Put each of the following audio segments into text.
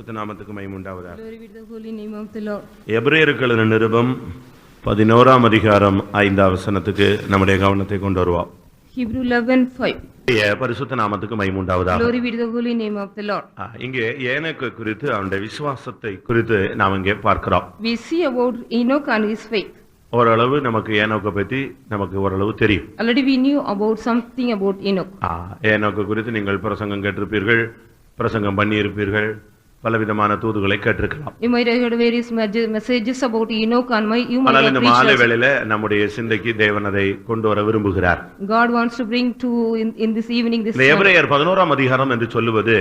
பரிசுத்த நாமத்துக்கு மகிமை உண்டாவதாக. Glory be to the holy name of the Lord. எபிரேயருக்கு எழுதின நிருபம் 11ஆம் அதிகாரம் 5ஆம் வசனத்துக்கு நம்முடைய கவனத்தை கொண்டு வருவோம். Hebrew 11:5. பரிசுத்த நாமத்துக்கு மகிமை உண்டாவதாக. Glory be to the holy name of the Lord. இங்கே ஏனோக்கு குறித்து அவனுடைய விசுவாசத்தை குறித்து நாம் இங்கே பார்க்கிறோம். We see about Enoch and his faith. ஓரளவு நமக்கு ஏனோக்கை பற்றி நமக்கு ஓரளவு தெரியும். Already we knew about something about Enoch. ஏனோக்கு குறித்து நீங்கள் பிரசங்கம் கேட்டிருப்பீர்கள், பிரசங்கம் பண்ணியிருப்பீர்கள், பலவிதமான தூதுகளை கேட்டிருக்கலாம். You might have heard various messages about Enoch and you might have இந்த மாலை வேளையில நம்முடைய சிந்தைக்கு தேவன் அதை கொண்டு வர விரும்புகிறார். God wants to bring to in this evening this. எபிரேயர் 11ஆம் அதிகாரம் என்று சொல்லுவது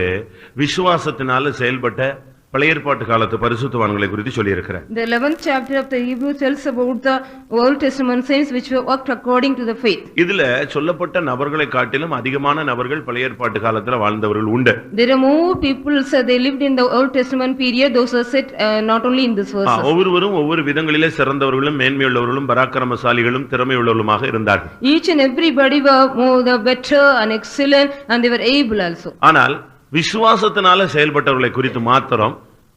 விசுவாசத்தினால செயல்பட்ட பழைய ஏற்பாட்டு காலத்து பரிசுத்தவான்களை குறித்து சொல்லி இருக்கிறார். The 11th chapter of the Hebrew tells about the Old Testament saints which were worked according to the faith. இதுல சொல்லப்பட்ட நபர்களை காட்டிலும் அதிகமான நபர்கள் பழைய ஏற்பாட்டு காலத்துல வாழ்ந்தவர்கள் உண்டு. There are more people they lived in the Old Testament period, those are said not only in this verse. ஒவ்வொருவரும் ஒவ்வொரு விதங்களிலே சிறந்தவர்களும் மேன்மையுள்ளவர்களும் பராக்கிரமசாலிகளும் திறமையுள்ளவர்களுமாக இருந்தார்கள். Each and everybody were more the better and excellent and they were able also. ஆனால் விசுவாசத்தினால செயல்பட்டவர்களை குறித்து மாத்திரம்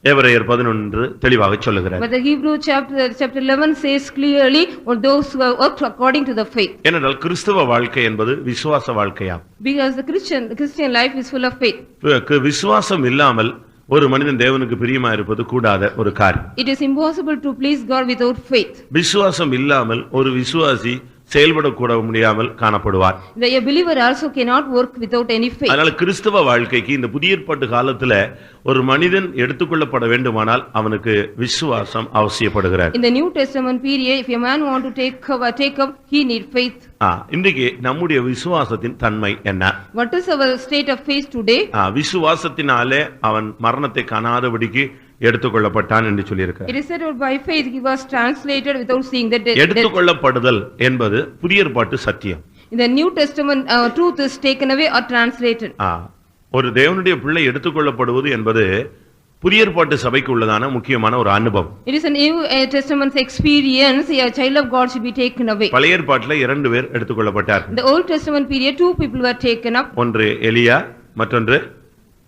எபிரேயர் 11 தெளிவாக சொல்லுகிறார். But the Hebrew chapter 11 says clearly or those who have worked according to the faith. ஏனென்றால் கிறிஸ்தவ வாழ்க்கை என்பது விசுவாச வாழ்க்கையாம். Because the Christian life is full of faith. விசுவாசம் இல்லாமல் ஒரு மனிதன் தேவனுக்கு பிரியமா இருப்பது கூடாத ஒரு காரியம். It is impossible to please God without faith. விசுவாசம் இல்லாமல் ஒரு விசுவாசி செயல்படக்கூட முடியாமல் காணப்படுவார். The believer also cannot work without any faith. அதனால கிறிஸ்தவ வாழ்க்கைக்கு இந்த புதிய ஏற்பாட்டு காலத்துல ஒரு மனிதன் எடுத்துக்கொள்ளப்பட வேண்டுமானால் அவனுக்கு விசுவாசம் அவசியப்படுகிறது. In the New Testament period, if a man want to take up, he need faith. இன்றைக்கு நம்முடைய விசுவாசத்தின் தன்மை என்ன? What is our state of faith today? விசுவாசத்தினாலே அவன் மரணத்தை காணாதபடிக்கு எடுத்துக்கொள்ளப்பட்டான் என்று சொல்லியிருக்கிறார். It is said by faith he was translated without seeing the death. எடுத்துக்கொள்ளப்படுதல் என்பது புதிய ஏற்பாட்டு சத்தியம். In the New Testament truth is taken away or translated. ஒரு தேவனுடைய பிள்ளை எடுத்துக்கொள்ளப்படுவது என்பது புதிய ஏற்பாட்டு சபைக்கு உள்ளதான முக்கியமான ஒரு அனுபவம். It is a New Testament experience. A child of God should be taken away. பழைய ஏற்பாட்டிலே 2 பேர் எடுத்துக்கொள்ளப்பட்டார்கள். In the Old Testament period 2 people were taken up. ஒன்று எலியா, மற்றொன்று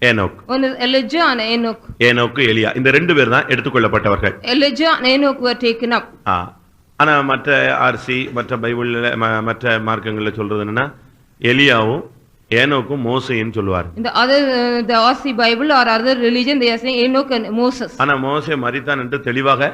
Enoch. One is Elijah and Enoch. ஏனோக்கு எலியா இந்த 2 பேர் தான் எடுத்துக்கொள்ளப்பட்டவர்கள். Elijah and Enoch were taken up. ஆனா மற்ற ஆர்சி மற்ற பைபிள்ல மற்ற மார்க்கங்கள்ல சொல்றது என்னன்னா எலியாவும் ஏனோக்கும் மோசேன்னு சொல்லுவார். In the other the RC Bible or other religion they are saying Enoch and Moses. ஆனா மோசே மரித்தான் என்று தெளிவாக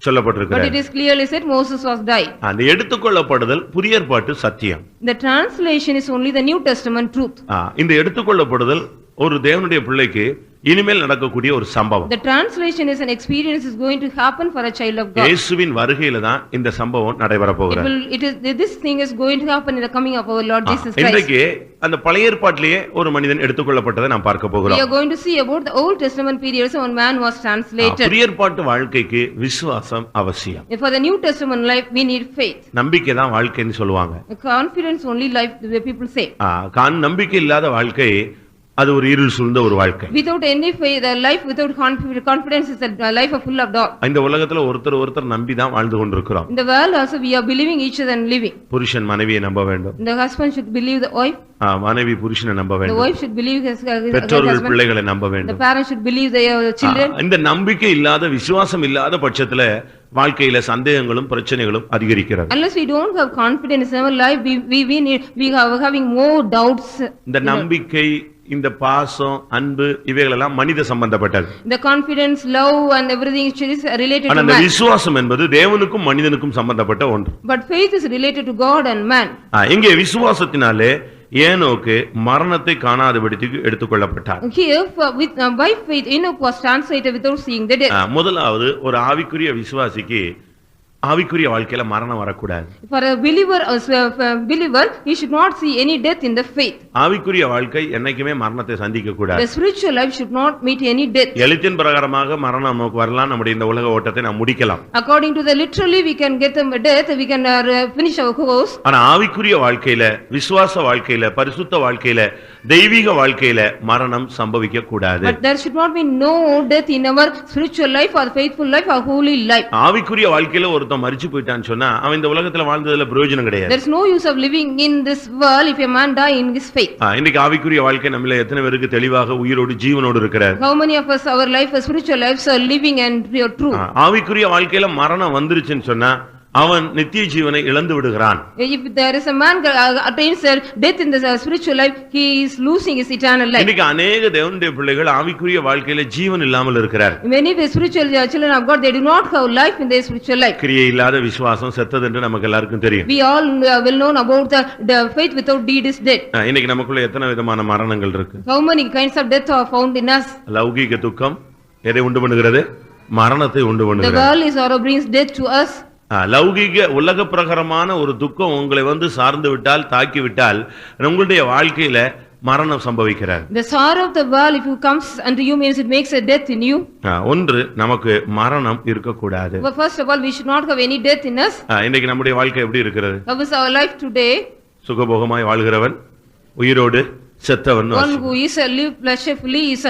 சொல்லப்பட்டிருக்கிறது. But it is clearly said Moses was died. அந்த எடுத்துக்கொள்ளப்படுதல் புதிய ஏற்பாட்டு சத்தியம். The translation is only the New Testament truth. இந்த எடுத்துக்கொள்ளப்படுதல் ஒரு தேவனுடைய பிள்ளைக்கு இனிமேல் நடக்கக்கூடிய ஒரு சம்பவம். The translation is an experience is going to happen for a child of God. இயேசுவின் வருகையில தான் இந்த சம்பவம் நடைபெற போகிறது. This thing is going to happen in the coming of our Lord Jesus Christ. இன்றைக்கு அந்த பழைய ஏற்பாட்டிலேயே ஒரு மனிதன் எடுத்துக்கொள்ளப்பட்டதை நாம் பார்க்க போகிறோம். We are going to see about the Old Testament period when man was translated. புதிய ஏற்பாட்டு வாழ்க்கைக்கு விசுவாசம் அவசியம். For the New Testament life we need faith. நம்பிக்கை தான் வாழ்க்கைன்னு சொல்லுவாங்க. Confidence only life the people say. நம்பிக்கை இல்லாத வாழ்க்கை அது ஒரு இருள் சூழ்ந்த ஒரு வாழ்க்கை. Without any faith, the life without confidence is a life full of dark. இந்த உலகத்துல ஒருத்தர் நம்பி தான் வாழ்ந்து கொண்டிருக்கிறோம். In the world also we are believing each other and living. புருஷன் மனைவியை நம்ப வேண்டும். The husband should believe the wife. மனைவி புருஷனை நம்ப வேண்டும். The wife should believe his பெற்றோர்கள் பிள்ளைகளை நம்ப வேண்டும். The parents should believe their children. இந்த நம்பிக்கை இல்லாத விசுவாசம் இல்லாத பட்சத்துல வாழ்க்கையில சந்தேகங்களும் பிரச்சனைகளும் அதிகரிக்கிறது. Unless we don't have confidence in our life we are having more doubts. இந்த நம்பிக்கை இந்த பாசம் அன்பு இவைகளெல்லாம் மனித சம்பந்தப்பட்டது. The confidence love and everything is related to man. அந்த விசுவாசம் என்பது தேவனுக்கும் மனிதனுக்கும் சம்பந்தப்பட்ட ஒன்று. But faith is related to God and man. இங்கே விசுவாசத்தினாலே ஏனோக்கு மரணத்தை காணாதபடிக்கு எடுத்துக்கொள்ளப்பட்டார். Here by faith Enoch was translated without seeing the death. முதலாவது ஒரு ஆவிக்குரிய விசுவாசிக்கு ஆவிக்குரிய வாழ்க்கையில மரணம் வரக்கூடாது. For a believer he should not see any death in the faith. ஆவிக்குரிய வாழ்க்கை என்னைக்குமே மரணத்தை சந்திக்க கூடாது. The spiritual life should not meet any death. எழுத்தின் பிரகாரமாக மரணம் நமக்கு வரலாம், நம்முடைய இந்த உலக ஓட்டத்தை நாம் முடிக்கலாம். According to the literally we can get a death, we can finish our course. ஆனா ஆவிக்குரிய வாழ்க்கையில விசுவாச வாழ்க்கையில பரிசுத்த வாழ்க்கையில தெய்வீக வாழ்க்கையில மரணம் சம்பவிக்க கூடாது. But there should not be no death in our spiritual life or faithful life or holy life. ஆவிக்குரிய வாழ்க்கையில ஒருத்தன் ஒருத்தன் மரிச்சு போயிட்டான்னு சொன்னா அவன் இந்த உலகத்துல வாழ்ந்ததுல பிரயோஜனம் கிடையாது. There is no use of living in this world if a man die in his faith. இன்னைக்கு ஆவிக்குரிய வாழ்க்கை நம்மள எத்தனை பேருக்கு தெளிவாக உயிரோடு ஜீவனோடு இருக்கிறார்? How many of us our life, our spiritual lives are living and true? ஆவிக்குரிய வாழ்க்கையில மரணம் வந்துருச்சுன்னு சொன்னா அவன் நித்திய ஜீவனை இழந்து விடுகிறான். If there is a man attains death in the spiritual life, he is losing his eternal life. இன்னைக்கு अनेक தேவனுடைய பிள்ளைகள் ஆவிக்குரிய வாழ்க்கையில ஜீவன் இல்லாமல் இருக்கிறார். Many of the spiritual children of God, they do not have life in their spiritual life. கிரியை இல்லாத விசுவாசம் செத்தது என்று நமக்கு எல்லாருக்கும் தெரியும். We all well known about the faith without deed is dead. இன்னைக்கு நமக்குள்ள எத்தனை விதமான மரணங்கள் இருக்கு? How many kinds of death are found in us? லௌகிக துக்கம் எதை உண்டு பண்ணுகிறது? மரணத்தை உண்டு பண்ணுகிறது. The world is or brings death to us. லௌகிக உலக பிரகாரமான ஒரு துக்கம் உங்களை சார்ந்து விட்டால் தாக்கி விட்டால் உங்களுடைய வாழ்க்கையில மரணம் சம்பவிக்கிறார். The sorrow of the world if it comes unto you means it makes a death in you. ஒன்று நமக்கு மரணம் இருக்க கூடாது. But first of all we should not have any death in us. இன்னைக்கு நம்முடைய வாழ்க்கை எப்படி இருக்கிறது? How is our life today? சுகபோகமாய் வாழ்கிறவன் உயிரோடு செத்தவன். One who is live pleasurefully is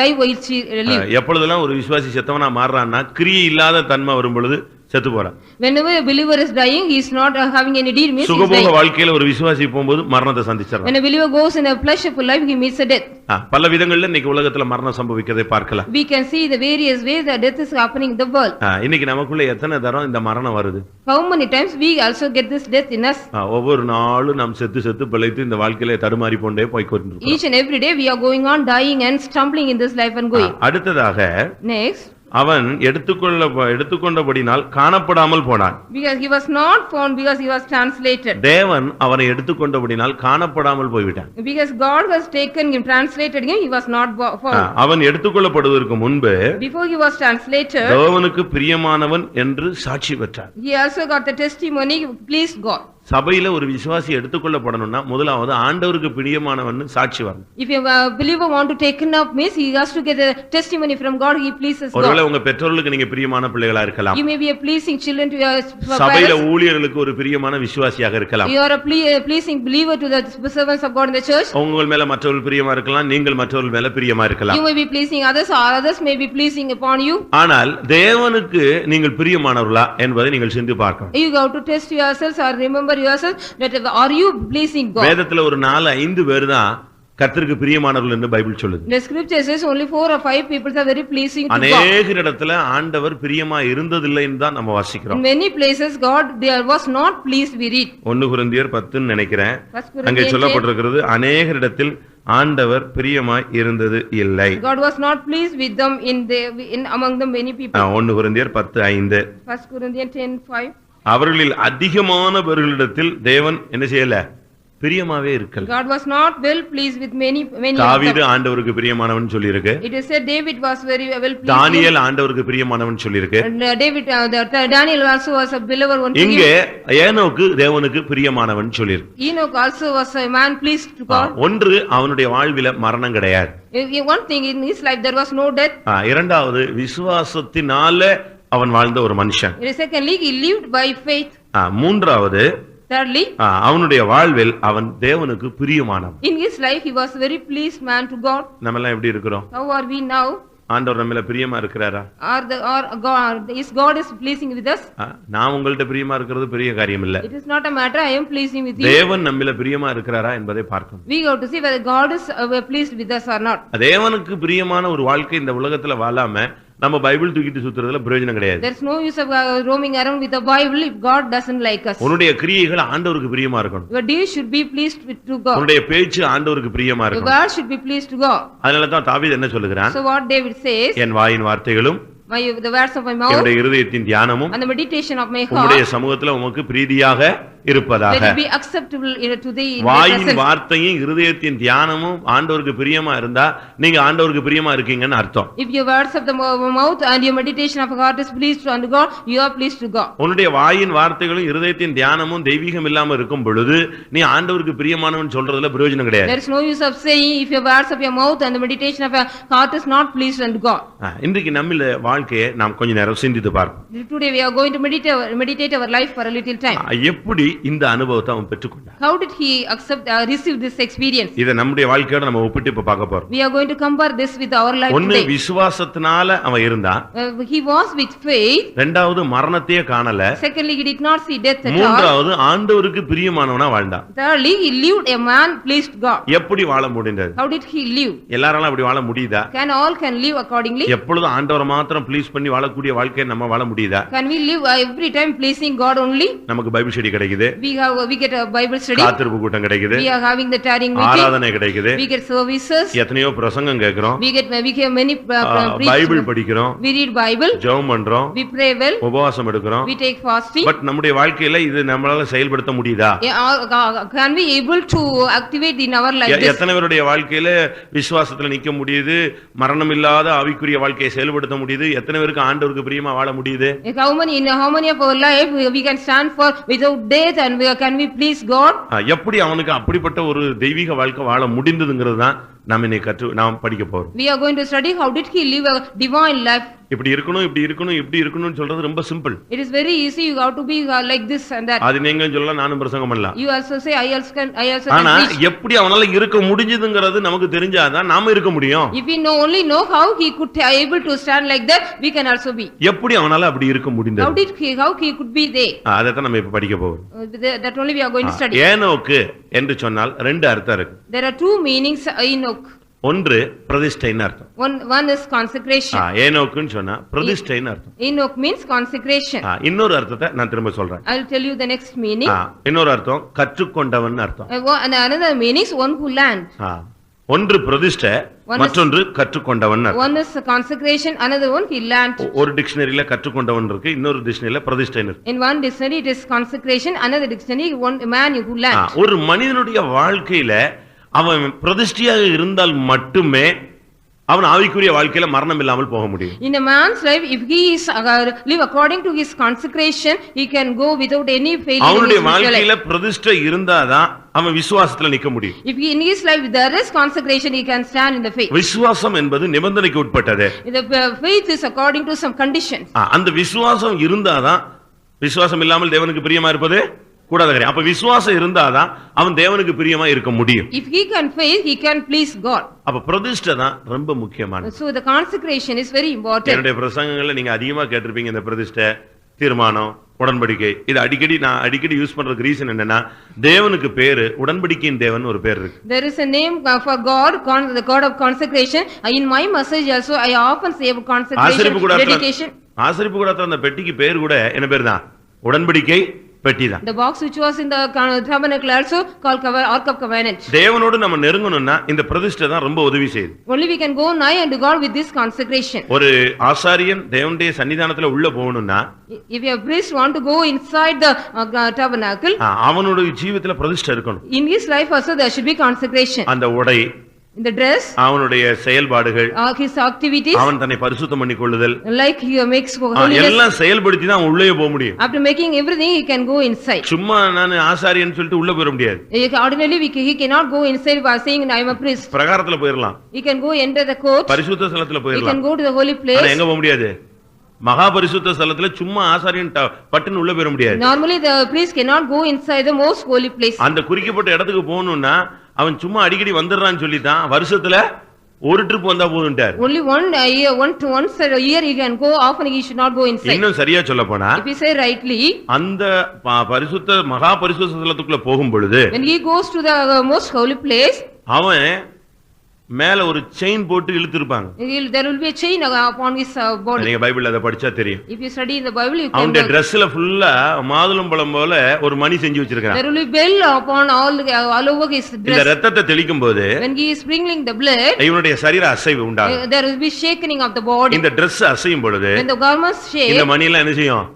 die while she live. எப்பொழுதெல்லாம் ஒரு விசுவாசி செத்தவனா மாறுறான்னா கிரியை இல்லாத தன்மை வரும் பொழுது செத்து போறான். Whenever a believer is dying, he is not having any deed means சுகபோக வாழ்க்கையில ஒரு விசுவாசி போகும்போது மரணத்தை சந்திச்சறான். When a believer goes in a pleasureful life, he meets a death. பல விதங்கள்ல இன்னைக்கு உலகத்துல மரணம் சம்பவிக்கிறதை பார்க்கலாம். We can see the various ways that death is happening in the world. இன்னைக்கு நமக்குள்ள எத்தனை தரம் இந்த மரணம் வருது? How many times we also get this death in us? ஒவ்வொரு நாளும் நாம் செத்து பிழைத்து இந்த வாழ்க்கையில தடுமாறி கொண்டே போய் கொண்டிருக்கிறோம். Each and every day we are going on dying and stumbling in this life and going. அடுத்ததாக Next, அவன் எடுத்துக்கொண்டபடினால் காணப்படாமல் போனான். Because he was not found because he was translated. தேவன் அவனை எடுத்துக்கொண்டபடினால் காணப்படாமல் போய்விட்டான். Because God was taken him, translated him, he was not found. அவன் எடுத்துக்கொள்ளப்படுவதற்கு முன்பு Before he was translated, தேவனுக்கு பிரியமானவன் என்று சாட்சி பெற்றான். he also got the testimony, pleased God. சபையில ஒரு விசுவாசி எடுத்துக்கொள்ளப்படணும்னா முதலாவது ஆண்டவருக்கு பிரியமானவன் சாட்சி வரணும். If a believer want to take up means he has to get a testimony from God, he pleases God. ஒருவேளை உங்க பெற்றோர்களுக்கு நீங்க பிரியமான பிள்ளைகளா இருக்கலாம். You may be a pleasing children to your parents. சபையில ஊழியர்களுக்கு ஒரு பிரியமான விசுவாசியாக இருக்கலாம். You are a pleasing believer to the servants of God in the church. உங்கள் மேல மற்றவர்கள் பிரியமா இருக்கலாம், நீங்கள் மற்றவர்கள் மேல பிரியமா இருக்கலாம். You may be pleasing others or others may be pleasing upon you. ஆனால் தேவனுக்கு நீங்கள் பிரியமானவர்களா என்பதை நீங்கள் சிந்தித்து பார்க்கணும். You have to test yourselves or remember yourself that are you pleasing God. வேதத்துல ஒரு 4-5 பேர் தான் கர்த்தருக்கு பிரியமானவர்கள் என்று பைபிள் சொல்லுது. The scripture says only 4 or 5 people are very pleasing to God. அநேக இடத்துல ஆண்டவர் பிரியமா இருந்ததில்லைன்னு தான் நம்ம வாசிக்கிறோம். In many places God there was not pleased with it. 1 கொரிந்தியர் 10 ன்னு நினைக்கிறேன். அங்கே சொல்லப்பட்டிருக்கிறது அநேக இடத்தில் ஆண்டவர் பிரியமாய் இருந்தது இல்லை. God was not pleased with them in among the many people. 1 கொரிந்தியர் 10:5. 1 Corinthians 10:5. அவர்களில் அதிகமானவர்களிடத்தில் தேவன் என்ன செய்யல? பிரியமாவே இருக்கல. God was not well pleased with many தாவீது ஆண்டவருக்கு பிரியமானவன் சொல்லி இருக்கு. It is said David was very well pleased. தானியேல் ஆண்டவருக்கு பிரியமானவன் சொல்லி இருக்கு. David Daniel also was a believer one. இங்கே ஏனோக்கு தேவனுக்கு பிரியமானவன் சொல்லி இருக்கு. Enoch also was a man pleased to God. ஒன்று அவனுடைய வாழ்வில மரணம் கிடையாது. One thing in his life there was no death. இரண்டாவது விசுவாசத்தினால அவன் வாழ்ந்த ஒரு மனுஷன். Secondly he lived by faith. மூன்றாவது Thirdly, அவனுடைய வாழ்வில் அவன் தேவனுக்கு பிரியமானவன். in his life he was very pleased man to God. நம்ம எல்லாம் எப்படி இருக்கிறோம்? How are we now? ஆண்டவர் நம்ம மேல பிரியமா இருக்கிறாரா? Is God is pleasing with us? நான் உங்கள்ட்ட பிரியமா இருக்கிறது பெரிய காரியம் இல்ல. It is not a matter I am pleasing with you. தேவன் நம்ம மேல பிரியமா இருக்கிறாரா என்பதை பார்க்கணும். We have to see whether God is pleased with us or not. தேவனுக்கு பிரியமான ஒரு வாழ்க்கை இந்த உலகத்துல வாழாம நம்ம பைபிள் தூக்கிட்டு சுத்துறதுல பிரயோஜனம் கிடையாது. There is no use of roaming around with the Bible if God doesn't like us. உன்னுடைய கிரியைகள் ஆண்டவருக்கு பிரியமா இருக்கணும். Your deeds should be pleased to God. உன்னுடைய பேச்சு ஆண்டவருக்கு பிரியமா Your இருக்கணும். word should be pleased to God. அதனால தான் தாவீது என்ன சொல்லுகிறான்? So what David says, என் வாயின் வார்த்தைகளும் the words of my mouth என்னுடைய இருதயத்தின் தியானமும் and the meditation of my heart உம்முடைய சமூகத்துல உமக்கு பிரீதியாக இருப்பதாக. let it be acceptable to thee in thy வாயின் presence. வார்த்தையும் இருதயத்தின் தியானமும் ஆண்டவருக்கு பிரியமா இருந்தா நீங்க ஆண்டவருக்கு பிரியமா இருக்கீங்கன்னு அர்த்தம். If your words of the mouth and your meditation of heart is pleased unto God, you are pleased to God. உன்னுடைய வாயின் வார்த்தைகளும் இருதயத்தின் தியானமும் தெய்வீகம் இல்லாம இருக்கும் பொழுது நீ ஆண்டவருக்கு பிரியமானவன் சொல்றதுல பிரயோஜனம் கிடையாது. There is no use of saying if your words of your mouth and the meditation of your heart is not pleased unto God. இன்றைக்கு நம்மில வாழ்க்கையை நாம் கொஞ்ச நேரம் சிந்தித்து பார்ப்போம். Today we are going to meditate our life for a little time. எப்படி இந்த அனுபவத்தை அவன் பெற்றுக்கொண்டான்? How did he receive this experience? இதை நம்முடைய வாழ்க்கையோட நம்ம ஒப்பிட்டு இப்ப பார்க்க போறோம். We are going to compare this with our life ஒன்னு today. விசுவாசத்தினால அவன் இருந்தான். He was with faith. இரண்டாவது மரணத்தையே காணல. Secondly, he did not see death at all. மூன்றாவது ஆண்டவருக்கு பிரியமானவனா வாழ்ந்தான். Thirdly, he lived a man pleased God. எப்படி வாழ முடிந்தது? How did he live? எல்லாராலும் அப்படி வாழ முடியுதா? All can live accordingly? எப்பொழுதும் ஆண்டவரை மாத்திரம் ப்ளீஸ் பண்ணி வாழக்கூடிய வாழ்க்கையை நம்ம வாழ முடியுதா? Can we live every time pleasing God only? நமக்கு பைபிள் ஸ்டடி கிடைக்குது. We get a Bible study. காத்திருப்பு கூட்டம் கிடைக்குது. We are having the tarrying meeting. ஆராதனை கிடைக்குது. We get services. எத்தனையோ பிரசங்கம் கேக்குறோம். We hear many preachers. Bible படிக்கிறோம். We read Bible. ஜெபம் பண்றோம். We pray well. உபவாசம் எடுக்கிறோம். We take fasting. பட் நம்முடைய வாழ்க்கையில இது நம்மளால செயல்படுத்த முடியுதா? Can we able to activate in our life this? எத்தனை பேருடைய வாழ்க்கையில விசுவாசத்துல நிக்க முடியுது? மரணம் இல்லாத ஆவிக்குரிய வாழ்க்கையை செயல்படுத்த முடியுது? எத்தனை பேருக்கு ஆண்டவருக்கு பிரியமா வாழ முடியுது? How many of our life we can stand for without death and can we please God? எப்படி அவனுக்கு அப்படிப்பட்ட ஒரு தெய்வீக வாழ்க்கை வாழ முடிந்ததுங்கிறது தான் நாம் படிக்க போறோம். We are going to study how did he live a divine life. இப்படி இருக்கணும் இப்படி இருக்கணும் இப்படி இருக்கணும்னு சொல்றது ரொம்ப simple. It is very easy. You have to be like this and that. அது நீங்க சொல்லலாம், நானும் பிரசங்கம் பண்ணலாம். You also say I also can ஆனா preach. எப்படி அவனால இருக்க முடிஞ்சதுங்கிறது நமக்கு தெரிஞ்சாதான் நாம இருக்க முடியும். If we only know how he could able to stand like that, we can also be. எப்படி அவனால அப்படி இருக்க முடிந்தது? How he could be there. அத தான் நம்ம இப்ப படிக்க போறோம். That only we are going to study. ஏனோக்கு என்று சொன்னால் ரெண்டு அர்த்தம் இருக்கு. There are two meanings Enoch. ஒன்று பிரதிஷ்டைன்னு அர்த்தம். One is consecration. ஏனோக்குன்னு சொன்னா பிரதிஷ்டைன்னு அர்த்தம். Enoch means consecration. இன்னொரு அர்த்தத்தை நான் திரும்ப சொல்றேன். I will tell you the next meaning. இன்னொரு அர்த்தம் கற்றுக்கொண்டவன் அர்த்தம். And another meaning is one who learned. ஒன்று பிரதிஷ்டை, மற்றொன்று கற்றுக்கொண்டவன். One is consecration, another one he learned. ஒரு டிக்ஷனரியில கற்றுக்கொண்டவன் இருக்கு, இன்னொரு டிக்ஷனரியில பிரதிஷ்டை இருக்கு. In one dictionary it is consecration, another dictionary one man who learned. ஒரு மனிதனுடைய வாழ்க்கையில அவன் பிரதிஷ்டையாக இருந்தால் மட்டுமே அவன் ஆவிக்குரிய வாழ்க்கையில மரணம் இல்லாமல் போக முடியும். In a man's life, if he is live according to his consecration, he can go without any failure. அவனுடைய வாழ்க்கையில பிரதிஷ்டை இருந்தாதான் அவன் விசுவாசத்துல நிக்க முடியும். If in his life there is consecration, he can stand in the faith. விசுவாசம் என்பது நிபந்தனைக்கு உட்பட்டது. The faith is according to some conditions. அந்த விசுவாசம் இருந்தாதான், விசுவாசம் இல்லாமல் தேவனுக்கு பிரியமா இருப்பது கூடாது. அப்ப விசுவாசம் இருந்தாதான் அவன் தேவனுக்கு பிரியமா இருக்க முடியும். If he can faith, he can please God. அப்ப பிரதிஷ்டை தான் ரொம்ப முக்கியமானது. So the consecration is very important. என்னுடைய பிரசங்கங்கள்ல நீங்க அதிகமா கேட்டிருப்பீங்க இந்த பிரதிஷ்டை, தீர்மானம், உடன்படிக்கை. இது நான் அடிக்கடி யூஸ் பண்றதுக்கு ரீசன் என்னன்னா, தேவனுக்கு பேரு உடன்படிக்கையின் தேவன் ஒரு பேர் இருக்கு. There is a name for God, the God of consecration. In my message also I often say consecration, dedication. ஆசரிப்பு கூடத்துல அந்த பெட்டிக்கு பேர் கூட என்ன பேர் தான்? உடன்படிக்கை பெட்டி தான். The box which was in the tabernacle also called Ark of Covenant. தேவனோடு நம்ம நெருங்கணும்னா இந்த பிரதிஷ்டை தான் ரொம்ப உதவி செய்யுது. Only we can go nigh unto God with this consecration. ஒரு ஆசாரியன் தேவனுடைய சன்னிதானத்துல உள்ள போகணும்னா, if a priest want to go inside the tabernacle, அவனுடைய ஜீவிதத்துல பிரதிஷ்டை இருக்கணும். In his life also there should be consecration. அந்த உடை, in the dress, அவனுடைய செயல்பாடுகள், his activities, அவன் தன்னை பரிசுத்தம் பண்ணிக்கொள்ளுதல், like he makes holiness, எல்லாம் செயல்படுத்தி தான் உள்ளே போக முடியும். After making everything he can go inside. சும்மா நான் ஆசாரியன்னு சொல்லிட்டு உள்ள போக முடியாது. Ordinarily he cannot go inside by saying I am a priest. பிரகாரத்துல போயிரலாம். He can go enter the court. பரிசுத்த ஸ்தலத்துல போயிரலாம். He can go to the holy place. ஆனா எங்க போக முடியாது? மகா பரிசுத்த ஸ்தலத்துல சும்மா ஆசாரியன் பட்டுன்னு உள்ள போக முடியாது. Normally the priest cannot go inside the most holy place. அந்த குறிக்கப்பட்ட இடத்துக்கு போகணும்னா அவன் சும்மா அடிக்கடி வந்துடுறான்னு சொல்லிட்டான், வருஷத்துல ஒரு ட்ரிப் வந்தா போதும்ட்டார். Only once a year he can go, often he should not go inside. இன்னும் சரியா சொல்ல போனா, if you say rightly, அந்த பரிசுத்த மகா பரிசுத்த ஸ்தலத்துக்குள்ள போகும் பொழுது, when he goes to the most holy place, அவன் மேல ஒரு செயின் போட்டு இழுத்திருப்பாங்க. There will be a chain upon his body. நீங்க பைபிள்ல அத படிச்சா தெரியும். If you study in the Bible, you can. அவனுடைய Dressல ஃபுல்லா மாதுளம்பழம் போல ஒரு மணி செஞ்சு வச்சிருக்கான். There will be bell upon all over his dress. இந்த இரத்தத்தை தெளிக்கும்போது, when he is sprinkling the blood, இவனுடைய சரீர அசைவு உண்டாகும். There will be shaking of the body. இந்த Dress அசையும் பொழுது, when the garments shake, இந்த மணி எல்லாம் என்ன செய்யும்?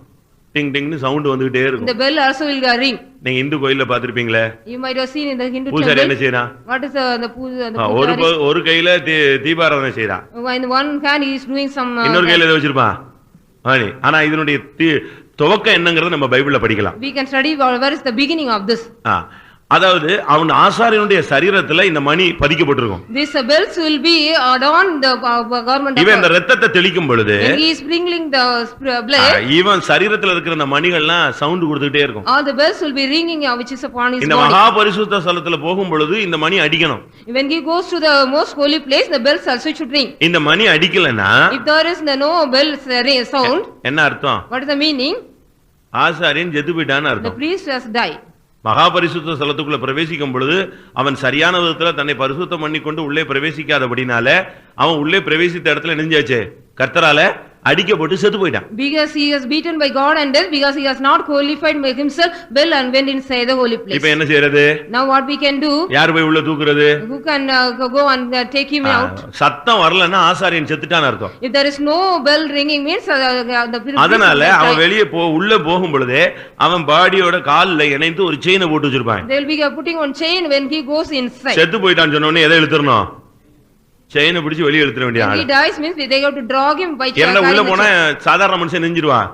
டிங் டிங்னு சவுண்ட் வந்துட்டே இருக்கும். The bell also will ring. நீங்க இந்து கோயில்ல பாத்திருப்பீங்களே, you might have seen in the Hindu பூசாரி என்ன செய்றான்? what is the puja? ஒரு கையில தீபாராதனை செய்றான். In one hand he is doing some, இன்னொரு கையில எதை வச்சிருப்பான்? ஆனா இதனுடைய துவக்கம் என்னங்கறது நம்ம பைபிள்ல படிக்கலாம். We can study where is the beginning of this. அதாவது அவன் ஆசாரியனுடைய சரீரத்துல இந்த மணி பதிக்கப்பட்டிருக்கும். These bells will be adorned the garment of இவன் இந்த இரத்தத்தை தெளிக்கும் பொழுது when he is sprinkling the blood, இவன் சரீரத்துல இருக்கிற இந்த மணிகள்லாம் சவுண்ட் கொடுத்துட்டே இருக்கும். all the bells will be ringing which is upon his இந்த body. மகா பரிசுத்த ஸ்தலத்துல போகும் பொழுது இந்த மணி அடிக்கணும். When he goes to the most holy place, the bells also should ring. இந்த மணி அடிக்கலனா If there is no bells sound, என்ன அர்த்தம்? what is the meaning? ஆசாரியன் செத்து போயிட்டான்னு The அர்த்தம். priest has died. மகா பரிசுத்த ஸ்தலத்துக்குள்ள பிரவேசிக்கும் பொழுது அவன் சரியான விதத்துல தன்னை பரிசுத்தம் பண்ணிக்கொண்டு உள்ளே பிரவேசிக்காதபடினால அவன் உள்ளே பிரவேசித்த இடத்துல நெஞ்சாச்சு கர்த்தரால அடிக்கப்பட்டு செத்து போயிட்டான். Because he is beaten by God and death, because he has not qualified by himself well and went inside the holy place. இப்போ என்ன செய்யறது? Now what we can do? யார் போய் உள்ள தூக்குறது? Who can go and take him out? சத்தம் வரலன்னா ஆசாரியன் செத்துட்டான்னு அர்த்தம். If there is no bell ringing means the priest. அதனால அவன் வெளியே உள்ள போகும் பொழுது அவன் பாடியோட கால்ல இணைந்து ஒரு செயினை போட்டு வச்சிருப்பான். They will be putting on chain when he goes inside. செத்து போயிட்டான்னு சொன்ன உடனே எதை இழுத்துறணும்? செயினை பிடிச்சு வெளியே இழுத்துற வேண்டிய ஆளு. He dies means they have to drag him by chain. என்ன உள்ள போனா சாதாரண மனுஷன் நெஞ்சிடுவான்,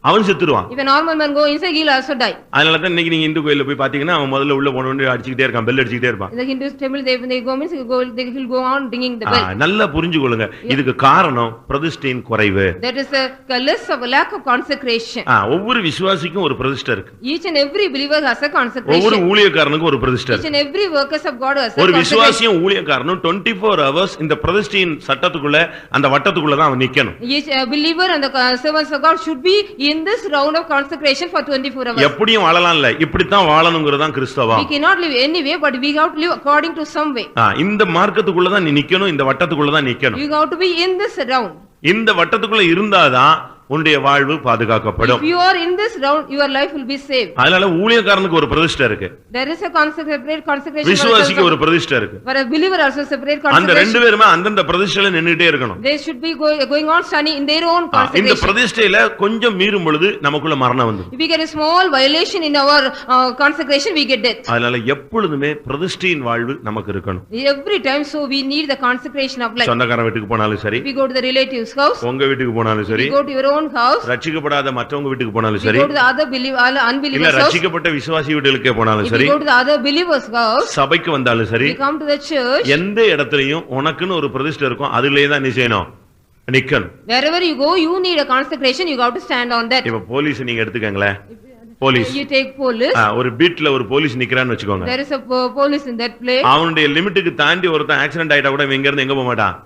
அவன் செத்துருவான். If a normal man go inside, he will also die. அதனால தான் இன்னைக்கு நீங்க இந்து கோயில்ல போய் பாத்தீங்கன்னா அவன் முதல்ல உள்ள போன உடனே அடிச்சிட்டே இருக்கான், பெல் அடிச்சிட்டே இருப்பான். In the Hindu temple when they go means they will go on ringing the bell. நல்லா புரிஞ்சுக்கொள்ளுங்க, இதுக்கு காரணம் பிரதிஷ்டையின் குறைவு. That is a less of a lack of consecration. ஒவ்வொரு விசுவாசிக்கும் ஒரு பிரதிஷ்டை இருக்கு. Each and every believer has a consecration. ஒவ்வொரு ஊழியக்காரனுக்கும் ஒரு பிரதிஷ்டை Each இருக்கு. and every workers of God has a ஒரு consecration. விசுவாசியும் ஊழியக்காரனும் 24 hours இந்த பிரதிஷ்டையின் சட்டத்துக்குள்ள அந்த வட்டத்துக்குள்ள தான் அவன் நிக்கணும். Each believer and the servants of God should be in this round of consecration for 24 hours. எப்படியும் வாழலாம் இல்ல, இப்படித்தான் வாழணும்ங்கறது தான் கிறிஸ்தவம். We cannot live any way, but we have to live according to some way. இந்த மார்க்கத்துக்குள்ள தான் நீ நிக்கணும், இந்த வட்டத்துக்குள்ள தான் நிக்கணும். You have to be in this round. இந்த வட்டத்துக்குள்ள இருந்தாதான் உன்னுடைய வாழ்வு பாதுகாக்கப்படும். If you are in this round, your life will be saved. அதனால ஊழியக்காரனுக்கு ஒரு பிரதிஷ்டை இருக்கு. There is a separate consecration. விசுவாசிக்கு ஒரு பிரதிஷ்டை இருக்கு. For a believer also separate அந்த consecration. ரெண்டு பேருமே அந்தந்த பிரதிஷ்டையில நின்னுட்டே இருக்கணும். They should be going on standing in their own இந்த consecration. பிரதிஷ்டையில கொஞ்சம் மீறும் பொழுது நமக்குள்ள மரணம் வந்து. If we get a small violation in our consecration, we get death. அதனால எப்பொழுதுமே பிரதிஷ்டையின் வாழ்வு நமக்கு இருக்கணும். Every time, so we need the consecration of life. சொந்தக்காரன் வீட்டுக்கு போனாலும் சரி, We go to the relative's house. உங்க வீட்டுக்கு போனாலும் சரி, We go to your own house. ரட்சிக்கப்படாத மற்றவங்க வீட்டுக்கு போனாலும் We சரி, go to the other இல்ல unbelievers' house. ரட்சிக்கப்பட்ட விசுவாசி வீட்டுக்கே போனாலும் If we சரி, go to the other believers' house, சபைக்கு வந்தாலும் சரி, we come to the church. எந்த இடத்துலயும் உனக்குன்னு ஒரு பிரதிஷ்டை இருக்கும், அதுலயே தான் நீ செய்யணும், நிக்கணும். Wherever you go, you need a consecration. You have to stand on that. இப்ப போலீஸ் நீங்க எடுத்துக்கங்களேன், போலீஸ் You take police. ஒரு பீட்ல ஒரு போலீஸ் நிக்கிறான்னு வச்சுக்கோங்க. There is a police in that place. அவனுடைய லிமிட்டுக்கு தாண்டி ஒருத்தன் ஆக்சிடென்ட் ஆயிட்டா கூட இவன் எங்க இருந்து எங்க போக மாட்டான்,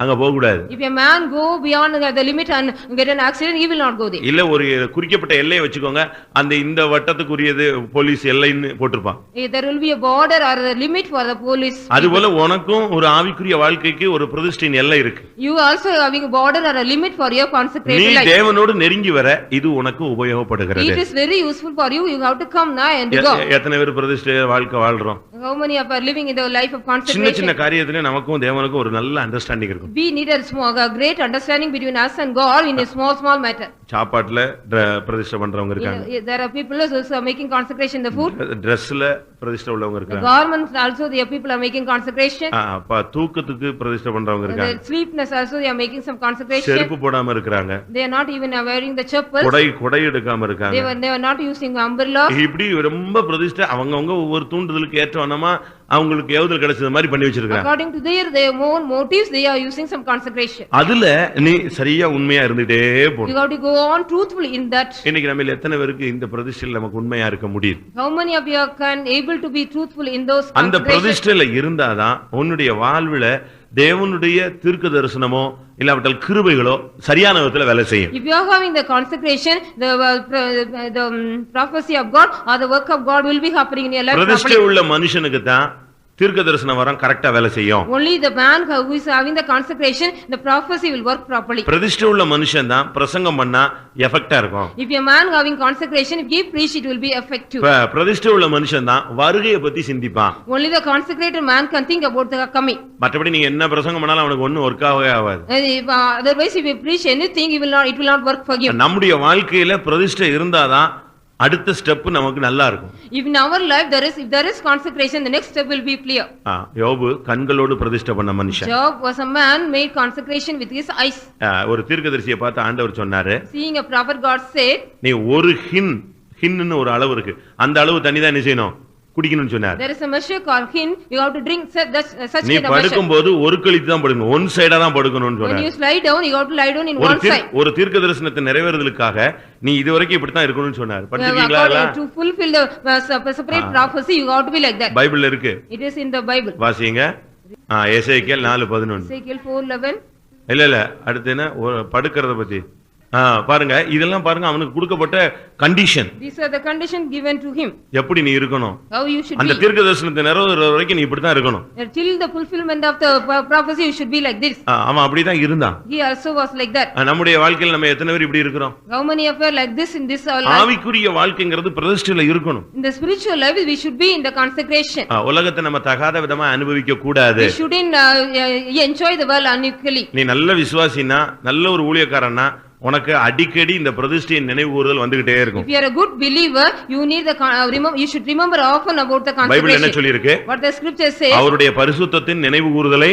அங்க போக கூடாது. If a man go beyond the limit and get an accident, he will not go there. இல்ல ஒரு குறிக்கப்பட்ட எல்லையை வச்சுக்கோங்க, அந்த இந்த வட்டத்துக்குரியது போலீஸ் எல்லைன்னு போட்டிருப்பான். There will be a border or a limit for the police. அதுபோல உனக்கும் ஒரு ஆவிக்குரிய வாழ்க்கைக்கு ஒரு பிரதிஷ்டையின் எல்லை இருக்கு. You also having a border or a limit for your நீ consecrated life. தேவனோடு நெருங்கி வர இது உனக்கு உபயோகப்படுகிறது. It is very useful for you. You have to come now and go. எத்தனை பேர் பிரதிஷ்டை வாழ்க்கை வாழ்றோம்? How many of are living in the life of சின்ன consecration? சின்ன காரியத்துல நமக்கும் தேவனுக்கும் ஒரு நல்ல அண்டர்ஸ்டாண்டிங் இருக்கும். We need a great understanding between us and God in a small matter. சாப்பாட்டுல பிரதிஷ்டை பண்றவங்க இருக்காங்க. There are people who are making consecration in the food. Dressல பிரதிஷ்டை உள்ளவங்க The இருக்காங்க. garments also, the people are making consecration. அப்ப தூக்கத்துக்கு பிரதிஷ்டை பண்றவங்க The இருக்காங்க. sleepness also, they are making some consecration. செருப்பு போடாம இருக்காங்க. They are not even wearing the chappals. கொடை எடுக்காம இருக்காங்க. They were not using umbrella. இப்படி ரொம்ப பிரதிஷ்டை அவங்கவங்க ஒவ்வொரு தூண்டுதலுக்கு ஏற்றவனமா அவங்களுக்கு ஏவுதல் கிடைச்சது மாதிரி பண்ணி வச்சிருக்காங்க. According to their own motives, they are using some consecration. அதுல நீ சரியா உண்மையா இருந்துட்டே You போணும். have to go on truthfully in that. இன்னைக்கு நம்ம எத்தனை பேருக்கு இந்த பிரதிஷ்டையில் நமக்கு உண்மையா இருக்க முடியும்? How many of you can able to be truthful in those அந்த consecrations? பிரதிஷ்டையில இருந்தாதான் உன்னுடைய வாழ்வுல தேவனுடைய தீர்க்க தரிசனமோ இல்லாவிட்டால் கிருபைகளோ சரியான விதத்துல வேலை செய்யும். If you are having the consecration, the prophecy of God or the work of God will be happening in your life பிரதிஷ்டை properly. உள்ள மனுஷனுக்கு தான் தீர்க்க தரிசனம் வரம் கரெக்டா வேலை செய்யும். Only the man who is having the consecration, the prophecy will work properly. பிரதிஷ்டை உள்ள மனுஷன் தான் பிரசங்கம் பண்ணா எஃபெக்ட்டா இருக்கும். If a man having consecration, if he preach, it will be effective. பிரதிஷ்டை உள்ள மனுஷன் தான் வருகையை பத்தி சிந்திப்பான். Only the consecrated man can think about the coming. மற்றபடி நீங்க என்ன பிரசங்கம் பண்ணாலும் அவனுக்கு ஒண்ணும் ஒர்க் ஆகவே ஆகாது. Otherwise, if you preach anything, it will not work for him. நம்முடைய வாழ்க்கையில பிரதிஷ்டை இருந்தாதான் அடுத்த ஸ்டெப் நமக்கு நல்லா இருக்கும். If in our life if there is consecration, the next step will be clear. யோபு கண்களோடு பிரதிஷ்டை பண்ண மனுஷன். Job was a man made consecration with his eyes. ஒரு தீர்க்கதரிசியை பார்த்து ஆண்டவர் சொன்னாரு, Seeing a prophet, God said, நீ ஒரு ஹின்னு ஒரு அளவு இருக்கு, அந்த அளவு தண்ணி தான் என்ன செய்யணும், குடிக்கணும்னு சொன்னார். There is a measure called hin, you have to drink such நீ kind of measure. படுக்கும்போது ஒரு கழித்து தான் படுக்கணும், ஒன் சைடா தான் படுக்கணும்னு When சொன்னார். you lie down, you have to lie down in one side. ஒரு தீர்க்க தரிசனத்தை நிறைவேறுதலுக்காக நீ இதுவரைக்கும் இப்படி தான் இருக்கணும்னு சொன்னார். படிச்சிருக்கீங்களா? According to fulfill the separate prophecy, you have to be like that. பைபிள்ல இருக்கு. It is in the Bible. வாசிங்க. எசேக்கியேல் 4:11. Ezekiel 4:11. இல்ல அடுத்து என்ன படுக்கிறத பத்தி பாருங்க. இதெல்லாம் பாருங்க அவனுக்கு கொடுக்கப்பட்ட condition. These are the conditions given to him. எப்படி நீ இருக்கணும்? How you should be. அந்த தீர்க்கதரிசனத்தை நிறைவேறுற வரைக்கும் நீ இப்படி தான் இருக்கணும். Till the fulfillment of the prophecy you should be like this. அவன் அப்படி தான் இருந்தான். He also was like that. நம்முடைய வாழ்க்கையில் நம்ம எத்தனை பேர் இப்படி இருக்கிறோம்? How many of us like this in this life? ஆவிக்குரிய வாழ்க்கைங்கிறது பிரதிஷ்டையில இருக்கணும். In the spiritual life we should be in the consecration. உலகத்தை நம்ம தகாத விதமா அனுபவிக்க கூடாது. We shouldn't enjoy the world unequally. நீ நல்ல விசுவாசினா, நல்ல ஒரு ஊழியக்காரனா, உனக்கு அடிக்கடி இந்த பிரதிஷ்டையின் நினைவு கூறுதல் வந்துகிட்டே இருக்கும். If you are a good believer, you need the you should remember often about the consecration. Bible என்ன சொல்லி இருக்கு? What the scripture says? அவருடைய பரிசுத்தத்தின் நினைவு கூறுதலை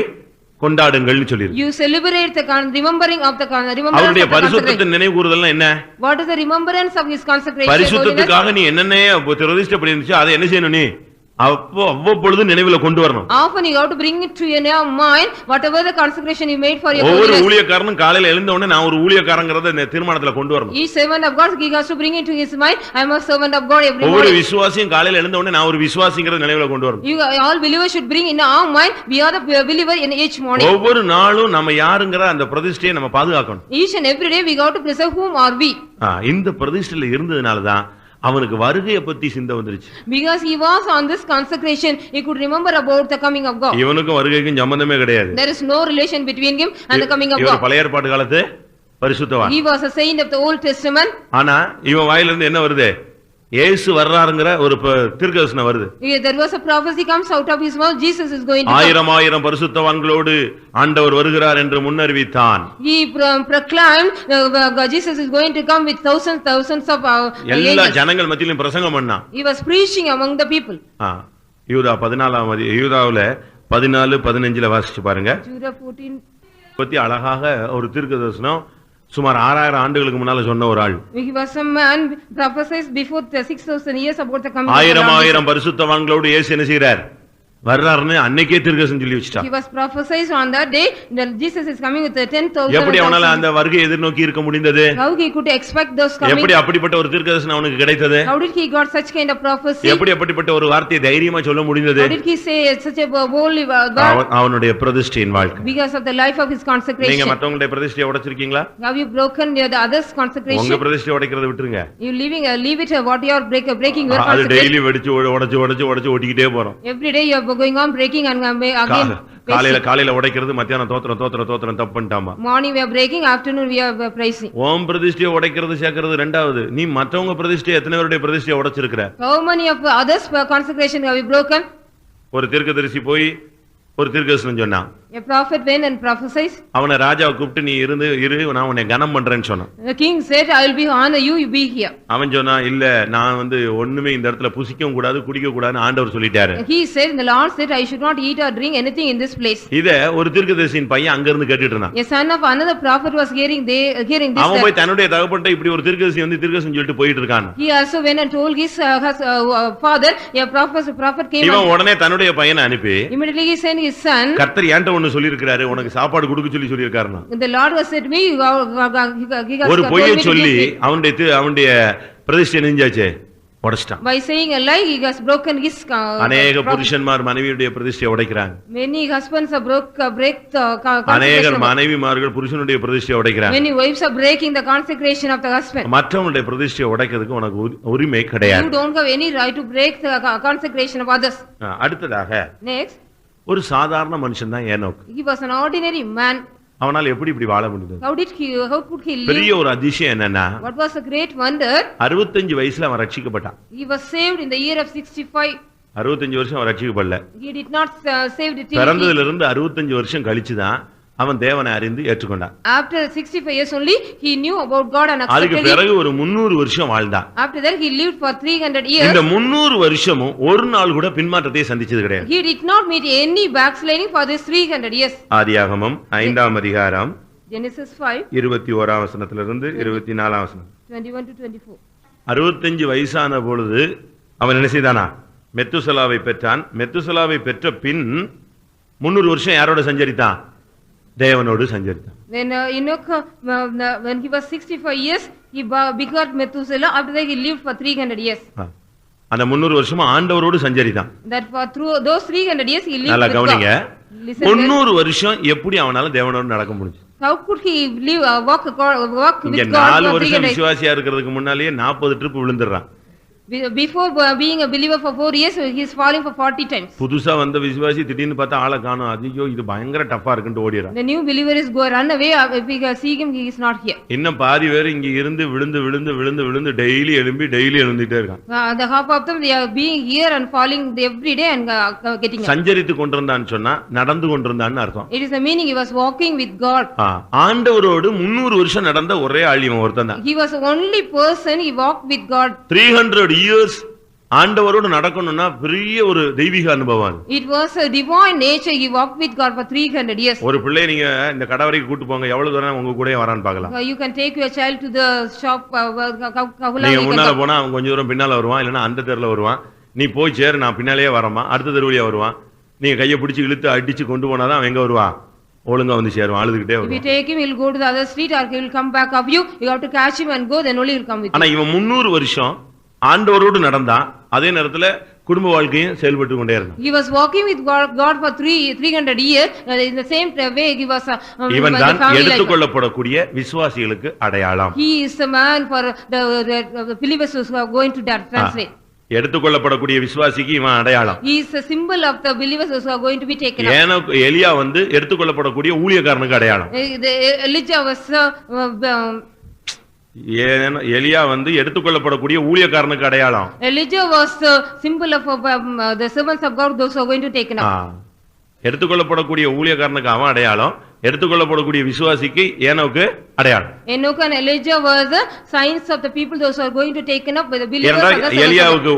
கொண்டாடுங்கள்னு சொல்லி இருக்கு. You celebrate the remembering of the remembrance. அவருடைய பரிசுத்தத்தின் நினைவு கூறுதல்னா என்ன? What is the remembrance of his consecration? பரிசுத்தத்துக்காக நீ என்னென்ன பிரதிஷ்டை பண்ணிருந்துச்சு அதை என்ன செய்யணும்? நீ அவ்வப்பொழுது நினைவுல கொண்டு வரணும். Often you have to bring it to your mind whatever the consecration you made for your holiness. ஒவ்வொரு ஊழியக்காரனும் காலையில எழுந்த உடனே நான் ஒரு ஊழியக்காரங்கறத இந்த தீர்மானத்துல கொண்டு வரணும். Each servant of God he has to bring it to his mind. I am a servant of God every morning. ஒவ்வொரு விசுவாசியும் காலையில எழுந்த உடனே நான் ஒரு விசுவாசிங்கறத நினைவுல கொண்டு வரணும். You all believers should bring in our mind we are the believer in each morning. ஒவ்வொரு நாளும் நம்ம யாருங்கற அந்த பிரதிஷ்டையை நம்ம பாதுகாக்கணும். Each and every day we got to preserve whom are we. இந்த பிரதிஷ்டையில இருந்ததனால தான் அவனுக்கு வருகையை பத்தி சிந்தை வந்துருச்சு. Because he was on this consecration, he could remember about the coming of God. இவனுக்கும் வருகைக்கும் சம்பந்தமே கிடையாது. There is no relation between him and the coming of God. இவர் பழைய ஏற்பாட்டு காலத்து பரிசுத்தவான். He was a saint of the Old Testament. ஆனா இவன் வாயில இருந்து என்ன வருது? இயேசு வர்றாருங்கற ஒரு தீர்க்கதரிசனம் வருது. There was a prophecy comes out of his mouth, Jesus is going to come. ஆயிரம் பரிசுத்தவான்களோடு ஆண்டவர் வருகிறார் என்று முன்னறிவித்தான். He proclaimed Jesus is going to come with thousands of எல்லா ஜனங்கள் மத்தியிலும் பிரசங்கம் பண்ணான். He was preaching among the people. யூதா 14 யூதாவுல 14:15 வாசிச்சு பாருங்க. Judah 14 பத்தி அழகாக ஒரு தீர்க்கதரிசனம் சுமார் 6000 ஆண்டுகளுக்கு முன்னால சொன்ன ஒரு ஆள். He was a man prophesied before 6000 years about the coming of God. ஆயிரம் பரிசுத்தவான்களோடு இயேசு என்ன செய்றார்? வர்றாருன்னு அன்னைக்கே தீர்க்கதரிசனம் சொல்லி வச்சிட்டான். He was prophesied on that day that Jesus is coming with 10,000. எப்படி அவனால அந்த வருகையை எதிர்நோக்கி இருக்க முடிந்தது? How he could expect those coming? எப்படி அப்படிப்பட்ட ஒரு தீர்க்கதரிசனம் அவனுக்கு கிடைத்தது? How did he got such kind of prophecy? எப்படி அப்படிப்பட்ட ஒரு வார்த்தையை தைரியமா சொல்ல முடிந்தது? How did he say such a boldly God? அவனுடைய பிரதிஷ்டையின் வாழ்க்கை. Because of the life of his consecration. நீங்க மத்தவங்களுடைய பிரதிஷ்டையை உடைச்சிருக்கீங்களா? Have you broken the others consecration? உங்க பிரதிஷ்டையை உடைக்கிறத விட்டுருங்க. You leave it what you are breaking your அது consecration. டெய்லி உடைச்சு ஓட்டிக்கிட்டே போறோம். Every day you are going on breaking and again காலையில உடைக்கிறது, மத்தியானம் தோத்திரம் தப்பு பண்ணிட்டாமா. Morning we are breaking, afternoon we are praising. ஓம் பிரதிஷ்டையை உடைக்கிறது சேர்க்கிறது ரெண்டாவது. நீ மத்தவங்க பிரதிஷ்டையை எத்தனை பேருடைய பிரதிஷ்டையை உடைச்சிருக்கிற? How many of others consecration have you broken? ஒரு தீர்க்கதரிசி போய் ஒரு தீர்க்கதரிசனம் சொன்னான். A prophet went and prophesied. அவனை ராஜாவை கூப்பிட்டு நீ இரு நான் உன்னை கனம் பண்றேன்னு சொன்னான். The king said I will be honor you be here. அவன் சொன்னா இல்ல நான் ஒண்ணுமே இந்த இடத்துல புசிக்கவும் கூடாது குடிக்க கூடாதுன்னு ஆண்டவர் சொல்லிட்டாரு. He said the Lord said I should not eat or drink anything in this place. இத ஒரு தீர்க்கதரிசியின் பையன் அங்க இருந்து கேட்டுட்டு இருந்தான். A son of another prophet was hearing this. அவன் போய் தன்னுடைய தகப்பன்ட்ட இப்படி ஒரு தீர்க்கதரிசி தீர்க்கதரிசனம் சொல்லிட்டு போயிட்டு இருக்கான். He also went and told his father a prophet came. இவன் உடனே தன்னுடைய பையனை அனுப்பி immediately he sent his son. கர்த்தர் ஏன்ட்ட ஒன்னு சொல்லி இருக்காரு, உனக்கு சாப்பாடு கொடுக்க சொல்லி இருக்காருன்னா. The Lord was said me ஒரு பொய்யை சொல்லி அவனுடைய பிரதிஷ்டை நெஞ்சாச்சே உடைச்சிட்டான். By saying a lie he has broken his अनेक புருஷன்மார் மனைவியுடைய பிரதிஷ்டையை உடைக்கறாங்க. Many husbands are break the अनेक மனைவிமார்கள் புருஷனுடைய பிரதிஷ்டையை உடைக்கறாங்க. Many wives are breaking the consecration of the husband. மற்றவங்களுடைய பிரதிஷ்டையை உடைக்கிறதுக்கு உனக்கு உரிமை கிடையாது. You don't have any right to break the consecration of others. அடுத்ததாக next ஒரு சாதாரண மனுஷன் தான் Enoch. He was an ordinary man. அவனால எப்படி இப்படி வாழ முடிந்தது? how could he live? பெரிய ஒரு அதிசயம் என்னன்னா, what was a great wonder? 65 வயசுல அவன் ரட்சிக்கப்பட்டான். He was saved in the year of 65. 65 வருஷம் அவன் ரட்சிக்கப்படல. He did not saved it. பிறந்ததிலிருந்து இருந்து 65 வருஷம் கழிச்சு தான் அவன் தேவனை அறிந்து ஏற்றுக்கொண்டான். After 65 years only he knew about God and accepted அதுக்கு பிறகு ஒரு 300 வருஷம் வாழ்ந்தான். After that he lived for 300 years. இந்த 300 வருஷமும் ஒரு நாள் கூட பின்மாற்றத்தை சந்திச்சது கிடையாது. He did not meet any backsliding for this 300 years. ஆதியாகமம் 5ஆம் அதிகாரம் Genesis 5 21ஆம் வசனத்திலிருந்து 24ஆம் வசனம். 21 to 24. 65 வயசான பொழுது அவன் என்ன செய்தானா? மெத்துசலாவை பெற்றான். மெத்துசலாவை பெற்ற பின் 300 வருஷம் யாரோட சஞ்சரித்தான்? தேவனோடு சஞ்சரித்தான். When Enoch, when he was 65 years, he begot Methuselah. After that, he lived for 300 years. அந்த 300 வருஷமா ஆண்டவரோடு சஞ்சரித்தான். That for through those 300 years, he lived நல்லா with கவனிங்க. God. Listen well. 300 வருஷம் எப்படி அவனால தேவனோடு நடக்க முடிஞ்சது? How could he live, walk இங்க with God 4 for வருஷம் 300 years? விசுவாசியா இருக்கிறதுக்கு முன்னாலேயே 40 trip விழுந்துறான். Before being a believer for 4 years, he is falling for 40 times. புதுசா வந்த விசுவாசி திடீர்னு பார்த்தா ஆளை காணோம். ஐயோ இது பயங்கர டஃபா இருக்குன்னு ஓடிறான். The new believer is go run away. If we see him, he is not here. இன்னும் பாதி பேர் இங்க இருந்து விழுந்து டெய்லி எழும்பிட்டே இருக்கான். The half of them, they are being here and falling every day and getting up. சஞ்சரித்து கொண்டிருந்தான்னு சொன்னா நடந்து கொண்டிருந்தான்னு அர்த்தம். It is the meaning he was walking with God. ஆண்டவரோடு 300 வருஷம் நடந்த ஒரே ஆள் இவன் ஒருத்தன் தான். He was the only person he walked with God. 300 years ஆண்டவரோடு நடக்கணும்னா பெரிய ஒரு தெய்வீக அனுபவம். It was a divine nature. He walked with God for 300 years. ஒரு பிள்ளை நீங்க இந்த கடவரைக்கு கூட்டி போங்க, எவ்வளவு தூரம் உங்க கூடயே வரான்னு பார்க்கலாம். You can take your child to the shop. நீங்க முன்னால போனா அவன் கொஞ்சம் தூரம் பின்னால வருவான், இல்லனா அந்த தெருல வருவான். நீ போய் சேர், நான் பின்னாலேயே வரமா, அடுத்த தெருவிலேயே வருவான். நீங்க கையை பிடிச்சு இழுத்து அடிச்சு கொண்டு போனாதான் அவன் எங்க வருவான், ஒழுங்கா வந்து சேருவான், அழுதுகிட்டே வருவான். If you take him, he will go to the other street or he will come back of you. You have to catch him and go, then only he will come with you. ஆனா இவன் 300 வருஷம் ஆண்டவரோடு நடந்தான். அதே நேரத்துல குடும்ப வாழ்க்கையும் செயல்பட்டு கொண்டே இருந்தான். He was walking with God for 300 years. In the same way he was இவன் தான் எடுத்துக்கொள்ளப்படக்கூடிய விசுவாசிகளுக்கு அடையாளம். He is the man for the believers who are going to translate. எடுத்துக்கொள்ளப்படக்கூடிய விசுவாசிக்கு இவன் அடையாளம். He is a symbol of the believers who are going to be taken up. Enoch எலியா வந்து எடுத்துக்கொள்ளப்படக்கூடிய ஊழியக்காரனுக்கு அடையாளம். Elijah was எலியா வந்து எடுத்துக்கொள்ளப்படக்கூடிய ஊழியக்காரனுக்கு அடையாளம். Elijah was the symbol of the servants of God, those who are going to take up. எடுத்துக்கொள்ளப்படக்கூடிய ஊழியக்காரனுக்கு அவன் அடையாளம், எடுத்துக்கொள்ளப்படக்கூடிய விசுவாசிக்கு ஏனோக்கு அடையாளம். Enoch and Elijah were the signs of the people those who are going to taken up by the believers. எலியாவுக்கு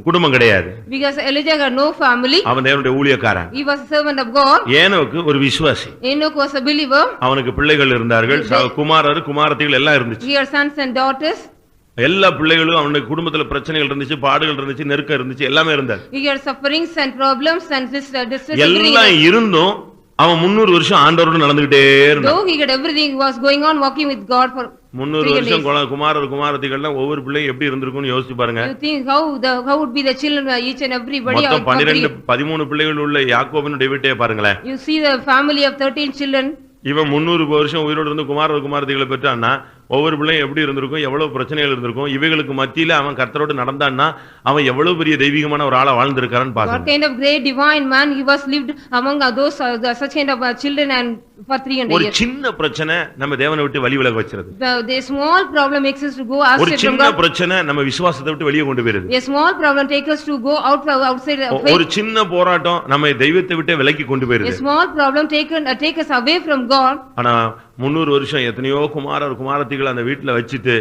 குடும்பம் கிடையாது. Because Elijah had no family. அவன் தேவனுடைய ஊழியக்காரன். He was a servant of God. ஏனோக்கு ஒரு விசுவாசி. Enoch was a believer. அவனுக்கு பிள்ளைகள் இருந்தார்கள், குமாரர் குமாரத்திகள் எல்லாம் இருந்துச்சு. He had sons and daughters. எல்லா பிள்ளைகளும் அவனுடைய குடும்பத்துல பிரச்சனைகள் இருந்துச்சு, பாடுகள் இருந்துச்சு, நெருக்கம் இருந்துச்சு, எல்லாமே இருந்தது. He had sufferings and problems and distress. எல்லாம் இருந்தும் அவன் 300 வருஷம் ஆண்டவரோடு நடந்துகிட்டே இருந்தான். Though he had everything, he was going on walking with God for 300 வருஷம் குமாரர் குமாரத்திகள்லாம் ஒவ்வொரு பிள்ளையும் எப்படி இருந்திருக்கும்னு யோசிச்சு பாருங்க. You think how would be the children, each and everybody. மொத்தம் 13 பிள்ளைகள் உள்ள யாக்கோபினுடைய வீட்டையே பாருங்களேன். You see the family of 13 children. இவன் 300 வருஷம் உயிரோடு இருந்து குமாரர் குமாரத்திகளை பெற்றான்னா ஒவ்வொரு பிள்ளையும் எப்படி இருந்திருக்கும், எவ்வளவு பிரச்சனைகள் இருந்திருக்கும். இவைகளுக்கு மத்தியில அவன் கர்த்தரோடு நடந்தான்னா அவன் எவ்வளவு பெரிய தெய்வீகமான ஒரு ஆளா வாழ்ந்திருக்கான்னு பாருங்க. What kind of great divine man he was lived among those such kind of children and for 300 years. ஒரு சின்ன பிரச்சனை நம்ம தேவனை விட்டு வழி விலக வச்சிருது. The small problem makes us to go outside from God. ஒரு சின்ன பிரச்சனை நம்ம விசுவாசத்தை விட்டு வெளியே கொண்டு போயிருது. A small problem takes us to go outside of faith. ஒரு சின்ன போராட்டம் நம்ம தெய்வத்தை விட்டு விலக்கி கொண்டு போயிருது. A small problem take us away from God. ஆனா 300 வருஷம் எத்தனையோ குமாரர் குமாரத்திகள் அந்த வீட்டுல வச்சிட்டு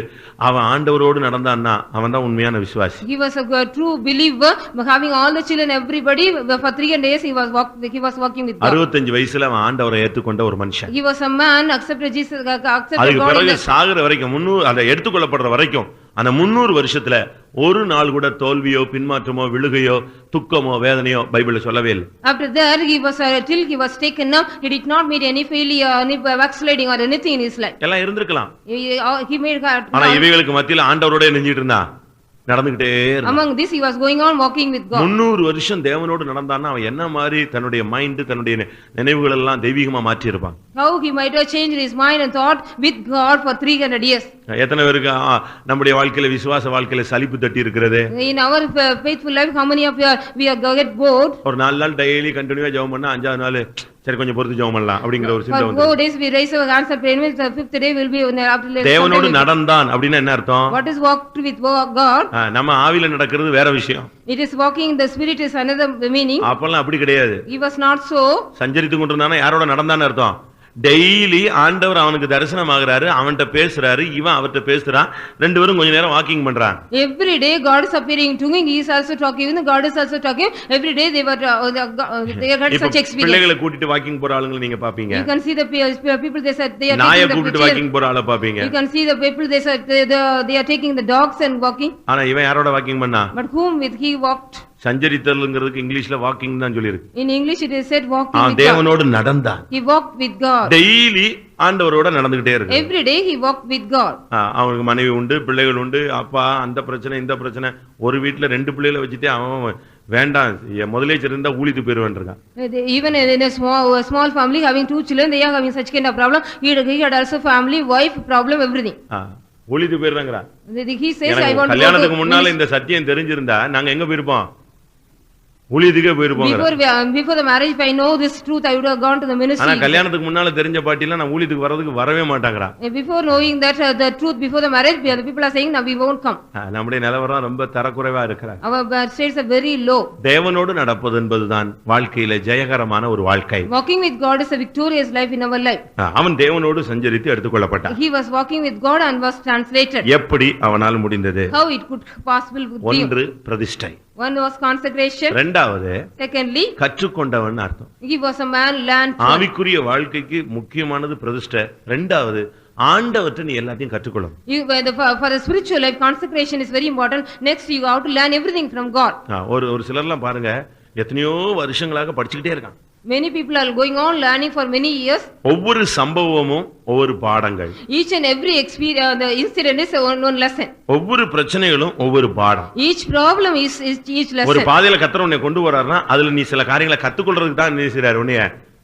அவன் ஆண்டவரோடு நடந்தான்னா அவன் தான் உண்மையான விசுவாசி. He was a true believer, having all the children, everybody for 300 days he was walking with God. 65 வயசுல அவன் ஆண்டவரை ஏற்றுக்கொண்ட ஒரு மனுஷன். He was a man accepted Jesus, accepted அதுக்கு God. பிறகு சாகுற வரைக்கும் 300 அந்த எடுத்துக்கொள்ளப்படுற வரைக்கும் அந்த 300 வருஷத்துல ஒரு நாள் கூட தோல்வியோ பின்மாற்றமோ விழுகையோ துக்கமோ வேதனையோ பைபிள்ல சொல்லவே இல்லை. After that he was till he was taken up, he did not meet any failure, any backsliding or anything in his life. எல்லாம் இருந்திருக்கலாம். He made ஆனா இவைகளுக்கு மத்தியில ஆண்டவரோடே நெஞ்சிட்டு இருந்தா நடந்துகிட்டே இருந்தான். Among this he was going on walking with God. 300 வருஷம் தேவனோடு நடந்தான்னா அவன் என்ன மாதிரி தன்னுடைய மைண்ட் தன்னுடைய நினைவுகள் எல்லாம் தெய்வீகமா மாற்றி இருப்பான். How he might have changed his mind and thought with God for 300 years. எத்தனை பேருக்கு நம்முடைய வாழ்க்கையில விசுவாச வாழ்க்கையில சலிப்பு தட்டி இருக்கிறது? In our faithful life, how many of you we are get bored? ஒரு 4 நாள் டெய்லி கண்டினியூவா ஜெபம் பண்ணா 5வது நாள் சரி கொஞ்சம் பொறுத்து ஜெபம் பண்ணலாம் அப்படிங்கற ஒரு சிந்தை வந்து. 4 days we raise our hands and pray, the 5th day will be after. தேவனோடு நடந்தான் அப்படினா என்ன அர்த்தம்? What is walked with God? நம்ம ஆவியில நடக்கிறது வேற விஷயம். It is walking in the spirit is another meaning. அப்பலாம் அப்படி கிடையாது. He was not so. சஞ்சரித்து கொண்டிருந்தானா யாரோட நடந்தான்னு அர்த்தம்? டெய்லி ஆண்டவர் அவனுக்கு தரிசனம் ஆகுறாரு, அவன்கிட்ட பேசுறாரு, இவன் அவர்கிட்ட பேசுறான், ரெண்டு பேரும் கொஞ்ச நேரம் வாக்கிங் பண்றான். Every day God is appearing to him, he is also talking, even God is also talking. Every day they got such experience. பிள்ளைகளை கூட்டிட்டு வாக்கிங் போற ஆளுங்களை நீங்க பாப்பீங்க. You can see the people they said they are நாயை கூட்டிட்டு walking போற ஆளை பாப்பீங்க. You can see the people they said they are taking the dogs and walking. ஆனா இவன் யாரோட வாக்கிங் பண்ணா? But whom with he walked? சஞ்சரித்தல்ங்கிறதுக்கு இங்கிலீஷ்ல வாக்கிங் தான் சொல்லியிருக்கு. In English it is said walking with God. தேவனோடு நடந்தான். He walked with God. Daily ஆண்டவரோட நடந்துகிட்டே இருக்கு. Every day he walked with God. அவனுக்கு மனைவி உண்டு, பிள்ளைகள் உண்டு, அப்பா அந்த பிரச்சனை இந்த பிரச்சனை. ஒரு வீட்டுல 2 பிள்ளைகளை வச்சுட்டு அவன் வேண்டாம் முதலே இருந்தா ஊழித்து போயிருவான். Even in a small family having 2 children, they are having such kind of problem. He had also family, wife problem, everything. ஊழித்து போயிருறாங்கறா. He says I want to. கல்யாணத்துக்கு முன்னால இந்த சத்தியம் தெரிஞ்சிருந்தா நாங்க எங்க போயிருப்போம்? ஊழியத்துக்கே போயிருப்போம். Before the marriage, if I know this truth, I would have gone to the ministry. ஆனா கல்யாணத்துக்கு முன்னால தெரிஞ்ச பாட்டில நான் ஊழியத்துக்கு வரதுக்கு வரவே மாட்டாங்கறா. Before knowing that the truth before the marriage, the people are saying now we won't come. நம்முடைய நிலவரம் ரொம்ப தரக்குறைவா இருக்குற. Our states are very low. தேவனோடு நடப்பது என்பதுதான் வாழ்க்கையில ஜெயகரமான ஒரு வாழ்க்கை. Walking with God is a victorious life in our life. அவன் தேவனோடு சஞ்சரித்து எடுத்துக்கொள்ளப்பட்டான். He was walking with God and was translated. எப்படி அவனால் முடிந்தது? How it could possible with him? ஒன்று பிரதிஷ்டை. One was consecration. இரண்டாவது secondly கற்றுக்கொண்டவன் அர்த்தம். he was a man learned. ஆவிக்குரிய வாழ்க்கைக்கு முக்கியமானது பிரதிஷ்டை. இரண்டாவது ஆண்டவர்ட்ட நீ எல்லாத்தையும் கற்றுக்கொள்ளணும். For the spiritual life, consecration is very important. Next you have to learn everything from God. ஒரு சிலர்லாம் பாருங்க எத்தனையோ வருஷங்களாக படிச்சுக்கிட்டே இருக்கான். Many people are going on learning for many years. ஒவ்வொரு சம்பவமும் ஒவ்வொரு பாடங்கள். Each and every experience, the incident is one lesson. ஒவ்வொரு பிரச்சனைகளும் ஒவ்வொரு பாடம். Each problem is each lesson. ஒரு பாதையில கர்த்தர் உன்னை கொண்டு வராருன்னா அதுல நீ சில காரியங்களை கத்துக்கொள்றதுக்கு தான் நினைக்கிறார் உன்னை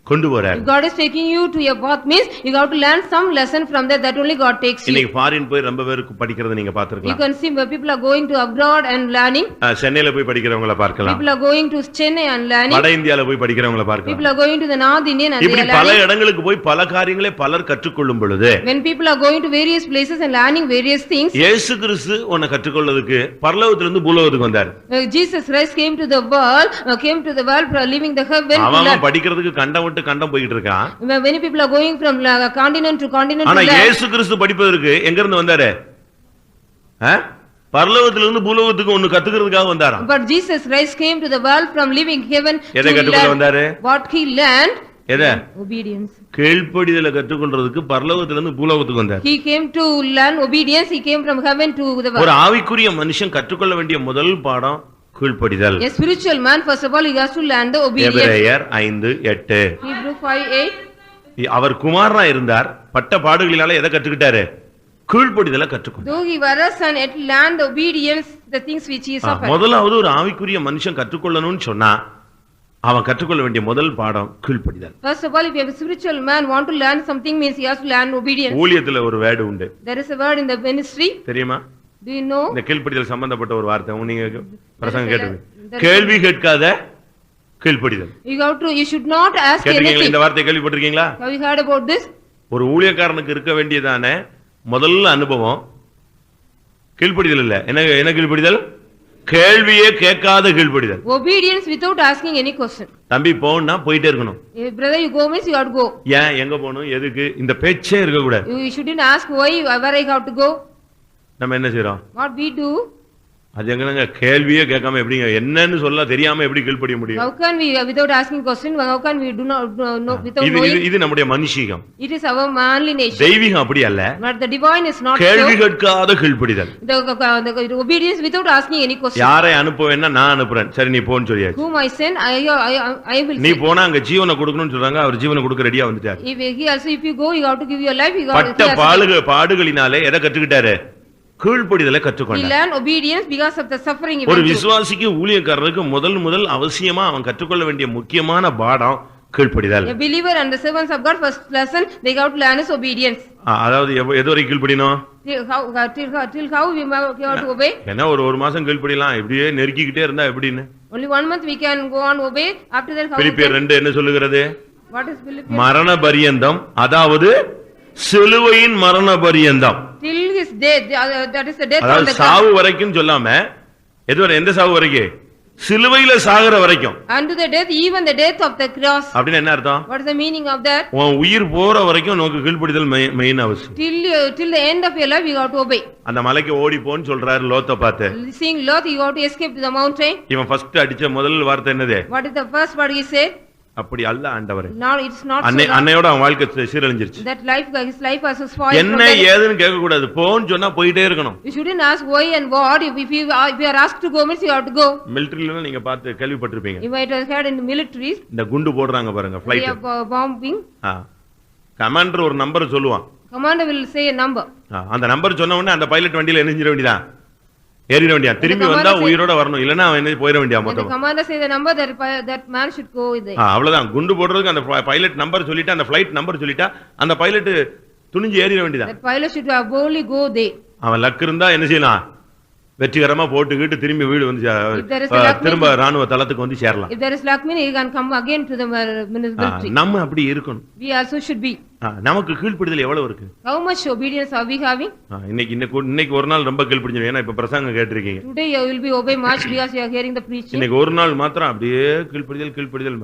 கொண்டு வரார். God is taking you to your path means you have to learn some lesson from that only God takes you. இன்னைக்கு ஃபாரின் போய் ரொம்ப பேர் படிக்கிறது நீங்க பாத்துக்கலாம். You can see where people are going to abroad and learning. சென்னையில போய் படிக்கிறவங்கள பார்க்கலாம். People are going to Chennai and learning. வட இந்தியால போய் படிக்கிறவங்கள பார்க்கலாம். People are going to the North Indian and இப்படி பல இடங்களுக்கு போய் பல காரியங்களை பலர் கற்றுக்கொள்ளும் பொழுது when people are going to various places and learning various things, இயேசு கிறிஸ்து உன்னை கற்றுக்கொள்வதற்கு பரலோகத்திலிருந்து பூலோகத்துக்கு வந்தார். Jesus Christ came to the world for leaving the heaven. அவன் படிக்கிறதுக்கு கண்டம் விட்டு கண்டம் போயிட்டு இருக்கான். Many people are going from continent to continent. ஆனா இயேசு கிறிஸ்து படிப்பதற்கு எங்க இருந்து வந்தாரு? பரலோகத்திலிருந்து பூலோகத்துக்கு ஒன்னு கத்துக்கிறதுக்காக வந்தாராம். But Jesus Christ came to the world from living heaven to எதை கற்றுக்கொள்ள வந்தாரு? What he learned? எதை? Obedience. கீழ்ப்படிதலை கற்றுக்கொள்றதுக்கு பரலோகத்திலிருந்து பூலோகத்துக்கு வந்தார். He came to learn obedience. He came from heaven to the world. ஒரு ஆவிக்குரிய மனுஷன் கற்றுக்கொள்ள வேண்டிய முதல் பாடம் கீழ்ப்படிதல். A spiritual man, first of all, he has to learn the obedience. எபிரேயர் 5:8. Hebrew 5:8. அவர் குமாரனா இருந்தார், பட்ட பாடுகளினால எதை கற்றுக்கிட்டாரு? கீழ்ப்படிதலை கற்றுக்கொண்டார். Though he was a son, yet learned obedience, the things which he suffered. முதலாவது ஒரு ஆவிக்குரிய மனுஷன் கற்றுக்கொள்ளணும்னு சொன்னா அவன் கற்றுக்கொள்ள வேண்டிய முதல் பாடம் கீழ்ப்படிதல். First of all, if a spiritual man want to learn something means he has to learn obedience. ஊழியத்துல ஒரு வேர்ட் உண்டு. There is a word in the ministry. தெரியுமா? Do you know? இந்த கீழ்ப்படிதல் சம்பந்தப்பட்ட ஒரு வார்த்தை நீங்க பிரசங்கம் கேட்டிருக்கீங்க. கேள்வி கேட்காத கீழ்ப்படிதல். You should not ask anything. இந்த வார்த்தை கேள்விப்பட்டிருக்கீங்களா? Have you heard about this? ஒரு ஊழியக்காரனுக்கு இருக்க வேண்டியதான முதல் அனுபவம் கீழ்ப்படிதல் இல்ல. என்ன கீழ்ப்படிதல்? கேள்வியே கேட்காத கீழ்ப்படிதல். Obedience without asking any question. தம்பி போனா போயிட்டே இருக்கணும். Brother, you go means you have to go. ஏன் எங்க போணும் எதுக்கு இந்த பேச்சே இருக்க கூடாது. You shouldn't ask why where I have to go. நம்ம என்ன செய்றோம்? What we do? அது எங்கங்க கேள்வியே கேட்காம எப்படிங்க என்னன்னு சொல்ல தெரியாம எப்படி கீழ்ப்படிய முடியும்? How can we without asking question? How can we do not know without knowing? இது நம்முடைய மனுஷீகம். It is our manly nature. தெய்வீகம் அப்படி அல்ல. But the divine is not so. கேள்வி கேட்காத கீழ்ப்படிதல். The obedience without asking any question. யாரை அனுப்புவேன்னா நான் அனுப்புறேன். சரி நீ போன்னு சொல்லியாச்சு. Whom I send I will. நீ போனா அங்க ஜீவனை கொடுக்கணும்னு சொல்றாங்க. அவர் ஜீவனை கொடுக்க ரெடியா வந்துட்டார். If you go, you have to give your life. பட்ட பாடுகளினாலே எதை கற்றுக்கிட்டாரு? கீழ்ப்படிதலை கற்றுக்கொண்டார். He learned obedience because of the suffering. ஒரு விசுவாசிக்கு ஊழியக்காரருக்கு முதல் அவசியமா அவன் கற்றுக்கொள்ள வேண்டிய முக்கியமான பாடம் கீழ்ப்படிதல். A believer and the servants of God, first lesson they got to learn is obedience. அதாவது எதுவரை கீழ்ப்படியணும்? Till how we have to obey? என்ன ஒரு மாசம் கீழ்ப்படியலாம், இப்படியே நெருக்கிக்கிட்டே இருந்தா எப்படின்னு? Only 1 month we can go on obey. After that how? பிலிப்பியர் 2 என்ன சொல்லுகிறது? What is Philippians? மரண பரியந்தம், அதாவது சிலுவையின் மரண பரியந்தம். Till his death, that is the death on the cross. சாவு வரைக்கும் சொல்லாம எதுவரை எந்த சாவு வரைக்கும்? சிலுவையில சாகுற வரைக்கும். Unto the death, even the death of the cross. அப்படினா என்ன அர்த்தம்? What is the meaning of that? உன் உயிர் போற வரைக்கும் நமக்கு கீழ்ப்படிதல் மெயின் அவசியம். Till the end of your life you have to obey. அந்த மலைக்கு ஓடி போன்னு சொல்றாரு லோத்தை பார்த்து. Seeing Lot, you have to escape to the mountain. இவன் ஃபர்ஸ்ட் அடிச்ச முதல் வார்த்தை என்னது? What is the first word he said? அப்படி அல்ல ஆண்டவரே. Now it's not so அன்னையோட அவன் வாழ்க்கை சீரழிஞ்சிருச்சு. that life, his life was spoiled. என்ன ஏதுன்னு கேட்க கூடாது, போன்னு சொன்னா போயிட்டே இருக்கணும். You shouldn't ask why and what. If you are asked to go means you have to go. மிலிட்டரியில நீங்க பார்த்து கேள்விப்பட்டிருப்பீங்க. You might have heard in the military. இந்த குண்டு போடுறாங்க பாருங்க ஃளைட். Bombing. கமாண்டர் ஒரு நம்பர் சொல்லுவான். Commander will say a number. அந்த நம்பர் சொன்ன உடனே அந்த பைலட் வண்டியில எரிஞ்சிர வேண்டியதான், ஏறிட வேண்டியா, திரும்பி வந்தா உயிரோட வரணும், இல்லன்னா அவன் போயிட வேண்டியா மொத்தம். The commander say the number that man should go with it. அவ்வளவுதான். குண்டு போடுறதுக்கு அந்த பைலட் நம்பர் சொல்லிட்டா, அந்த ஃளைட் நம்பர் சொல்லிட்டா, அந்த பைலட் துணிஞ்சு ஏறிட வேண்டியதான். That pilot should have boldly go there. அவன் லக் இருந்தா என்ன செய்யலாம், வெற்றிகரமா போட்டுக்கிட்டு திரும்பி வீடு வந்து திரும்ப ராணுவ தளத்துக்கு வந்து சேரலாம். If there is luck mean he can come again to the military. நம்ம அப்படி இருக்கணும். We also should be. நமக்கு கீழ்ப்படிதல் எவ்வளவு இருக்கு? How much obedience are we having? இன்னைக்கு ஒரு நாள் ரொம்ப கீழ்ப்படிஞ்சு, ஏன்னா இப்ப பிரசங்கம் கேட்டிருக்கீங்க. Today you will be obey much because you are hearing the preaching. இன்னைக்கு ஒரு நாள் மாத்திரம் அப்படியே கீழ்ப்படிதல்.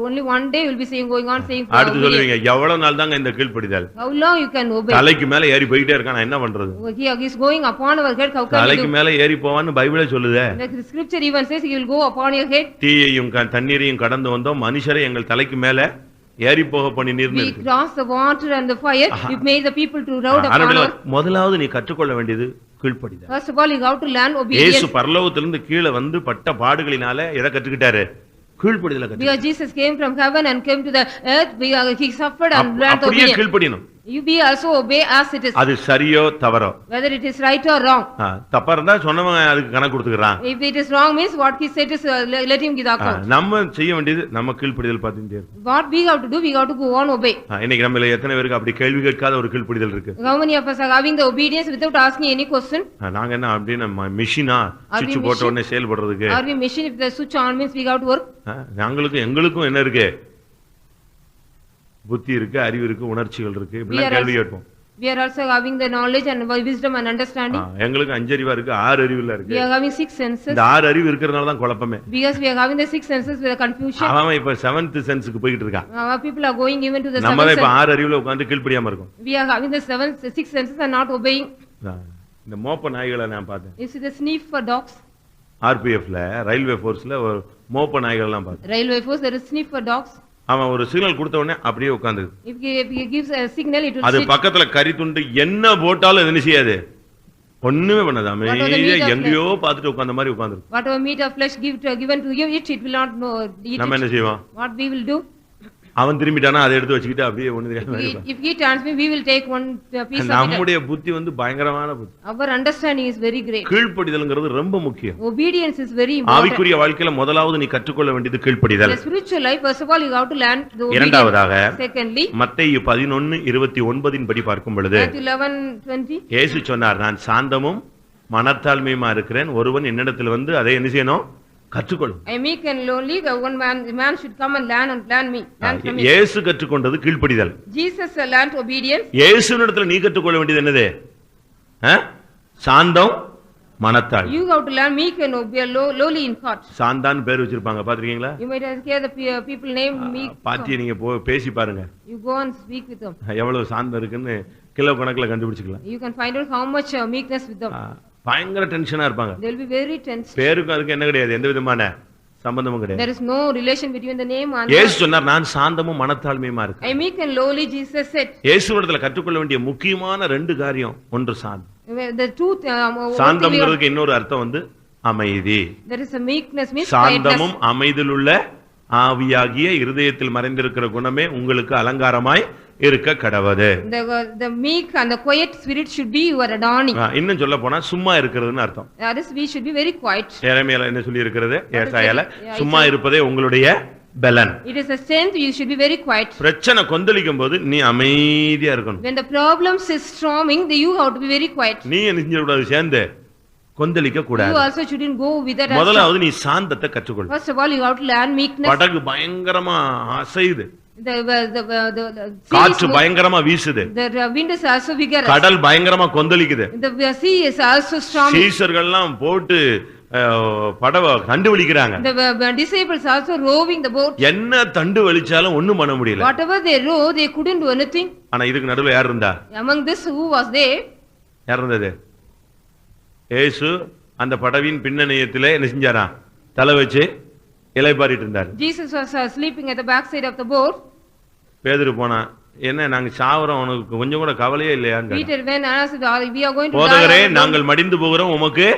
Only one day will be saying going on saying. அடுத்து சொல்லுவீங்க, எவ்வளவு நாள் தாங்க இந்த கீழ்ப்படிதல்? How long you can obey? தலைக்கு மேல ஏறி போயிட்டே இருக்கான், என்ன பண்றது? He is going upon our head. How can தலைக்கு மேல ஏறி போவான்னு பைபிளே சொல்லுதே. The scripture even says he will go upon your head. தீயையும் தண்ணீரையும் கடந்து வந்தோம், மனுஷரை எங்கள் தலைக்கு மேல ஏறி போக பண்ணி We crossed the water and the fire. You made the people to ride upon us. முதலாவது நீ கற்றுக்கொள்ள வேண்டியது கீழ்ப்படிதல். First of all you have to learn obedience. இயேசு பரலோகத்திலிருந்து கீழே வந்து பட்ட பாடுகளினால எதை கற்றுக்கிட்டாரு? கீழ்ப்படிதலை கற்றுக்கிட்டாரு. Because Jesus came from heaven and came to the earth, he suffered and learned obedience. அப்படியே கீழ்ப்படியணும். You be also obey as it is. அது சரியோ தவறோ, whether it is right or wrong. தப்பா இருந்தா சொன்னவங்க அதுக்கு கணக்கு கொடுத்துக்கறான். If it is wrong means what he said is let him give account. நம்ம செய்ய வேண்டியது நம்ம கீழ்ப்படிதல் பாத்துட்டே இருக்கு. What we have to do, we have to go on obey. இன்னைக்கு நம்மள எத்தனை பேருக்கு அப்படி கேள்வி கேட்காத ஒரு கீழ்ப்படிதல் இருக்கு? How many of us are having the obedience without asking any question? நாங்க என்ன அப்படி நம்ம மெஷினா சுவிட்ச் போட்ட உடனே செயல்படுறதுக்கு? Are we machine? If the switch on means we have to work. எங்களுக்கும் என்ன இருக்கு? புத்தி இருக்கு, அறிவு இருக்கு, உணர்ச்சிகள் இருக்கு. இப்படி கேள்வி கேட்போம். We are also having the knowledge and wisdom and understanding. எங்களுக்கு 5 அறிவா இருக்கு, 6 அறிவு இல்ல இருக்கு. We are having 6 senses. இந்த 6 அறிவு இருக்குறனால தான் குழப்பமே. Because we are having the 6 senses with a confusion. அவன் இப்ப 7th sense-க்கு போயிட்டு இருக்கான். People are going even to the 7th sense. நம்ம இப்ப 6 அறிவுல உட்கார்ந்து கீழ்ப்படியாம இருக்கோம். We are having the 6 senses and not obeying. இந்த மோப்ப நாய்களை நான் பார்த்தேன். You see the sniff for dogs. RPF-ல ரயில்வே ஃபோர்ஸ்ல ஒரு மோப்ப நாய்கள் எல்லாம் பார்த்தேன். Railway force there is sniff for dogs. அவன் ஒரு சிக்னல் கொடுத்த உடனே அப்படியே உட்கார்ந்து. If he gives a signal it will அது பக்கத்துல கறி துண்டு என்ன போட்டாலும் என்ன செய்யாது, ஒண்ணுமே பண்ணாது, அமைதியா எங்கேயோ பார்த்துட்டு உட்கார்ந்த மாதிரி உட்கார்ந்து. Whatever meat or flesh given to you it will not eat. நம்ம என்ன செய்வோம்? What we will do? அவன் திரும்பிட்டானா அதை எடுத்து வச்சுக்கிட்டு அப்படியே ஒண்ணு தெரியாம if he turns me we will take one piece of it. நம்முடைய புத்தி வந்து பயங்கரமான புத்தி. Our understanding is very great. கீழ்ப்படிதல்ங்கிறது ரொம்ப முக்கியம். Obedience is very important. ஆவிக்குரிய வாழ்க்கையில முதலாவது நீ கற்றுக்கொள்ள வேண்டியது கீழ்ப்படிதல். In spiritual life first of all you have to learn the obedience. இரண்டாவதாக Secondly மத்தேயு 11:29 படி பார்க்கும் பொழுது 11:20 இயேசு சொன்னார், நான் சாந்தமும் மனத்தாழ்மையுமா இருக்கிறேன், ஒருவன் என்னிடத்தில் வந்து அதை என்ன செய்யணும்? கற்றுக்கொள்ளும். I meek and lowly, the man should come and learn me. இயேசு கற்றுக்கொண்டது கீழ்ப்படிதல். Jesus learned obedience. இயேசுவினிடத்தில் நீ கற்றுக்கொள்ள வேண்டியது என்னது? சாந்தம் மனத்தாழ்மை. You have to learn meek and lowly in heart. சாந்தான் பேர் வச்சிருப்பாங்க, பாத்துறீங்களா? You might hear the people name meek. பாத்தி நீங்க பேசி பாருங்க. You go and speak with them. எவ்வளவு சாந்தம் இருக்குன்னு கிலோ கணக்குல கண்டுபிடிச்சுக்கலாம். You can find out how much meekness with them. பயங்கர டென்ஷனா இருப்பாங்க. They will be very tense. பேருக்கு அதுக்கு என்ன கிடையாது, எந்த விதமான சம்பந்தமும் கிடையாது. There is no relation between the name and இயேசு சொன்னார், நான் சாந்தமும் மனத்தாழ்மையுமா இருக்கேன். I meek and lowly, Jesus said. இயேசுவிடத்துல கற்றுக்கொள்ள வேண்டிய முக்கியமான 2 காரியம், ஒன்று சாந்தம். The truth சாந்தம்ங்கிறதுக்கு இன்னொரு அர்த்தம் வந்து அமைதி. There is a meekness means சாந்தமும் அமைதியுள்ள ஆவியாகிய இருதயத்தில் மறைந்திருக்கிற குணமே உங்களுக்கு அலங்காரமாய் இருக்க கடவது. The meek and the quiet spirit should be your adorning. இன்னும் சொல்ல போனா சும்மா இருக்கிறதுன்னு அர்த்தம். That is we should be very quiet. எரேமியால என்ன சொல்லி இருக்கிறது? ஏசாயால சும்மா இருப்பதே உங்களுடைய பலன். It is a strength, you should be very quiet. பிரச்சனை கொந்தளிக்கும் போது நீ அமைதியா இருக்கணும். When the problems is storming, you have to be very quiet. நீ என்ன செய்ய கூடாது? சேர்ந்து கொந்தளிக்க கூடாது. You also shouldn't go with that. முதலாவது நீ சாந்தத்தை கற்றுக்கொள். First of all you have to learn meekness. படகு பயங்கரமா அசையுது. The காற்று பயங்கரமா வீசுது. The wind is also vigorous. கடல் பயங்கரமா கொந்தளிக்குது. The sea is also stormy. சீஷர்கள்லாம் போட்டு படவை தண்டு வலிக்கிறாங்க. The disciples also rowing the boat. என்ன தண்டு வலிச்சாலும் ஒண்ணும் பண்ண முடியல. Whatever they row they couldn't do anything. ஆனா இதுக்கு நடுவுல யார் இருந்தா? Among this who was there? யார் இருந்தது? இயேசு அந்த படவின் பின்னணியத்திலே என்ன செஞ்சாரா? தலை வச்சு இளைப்பாறிட்டு இருந்தார். Jesus was sleeping at the backside of the boat. பேதுரு போனா, என்ன நாங்க சாவறோம், உனக்கு கொஞ்சம் கூட கவலையே இல்லையான்னு. Peter when asked, we are going to die. போதகரே, நாங்கள் மடிந்து போகிறோம், உமக்கு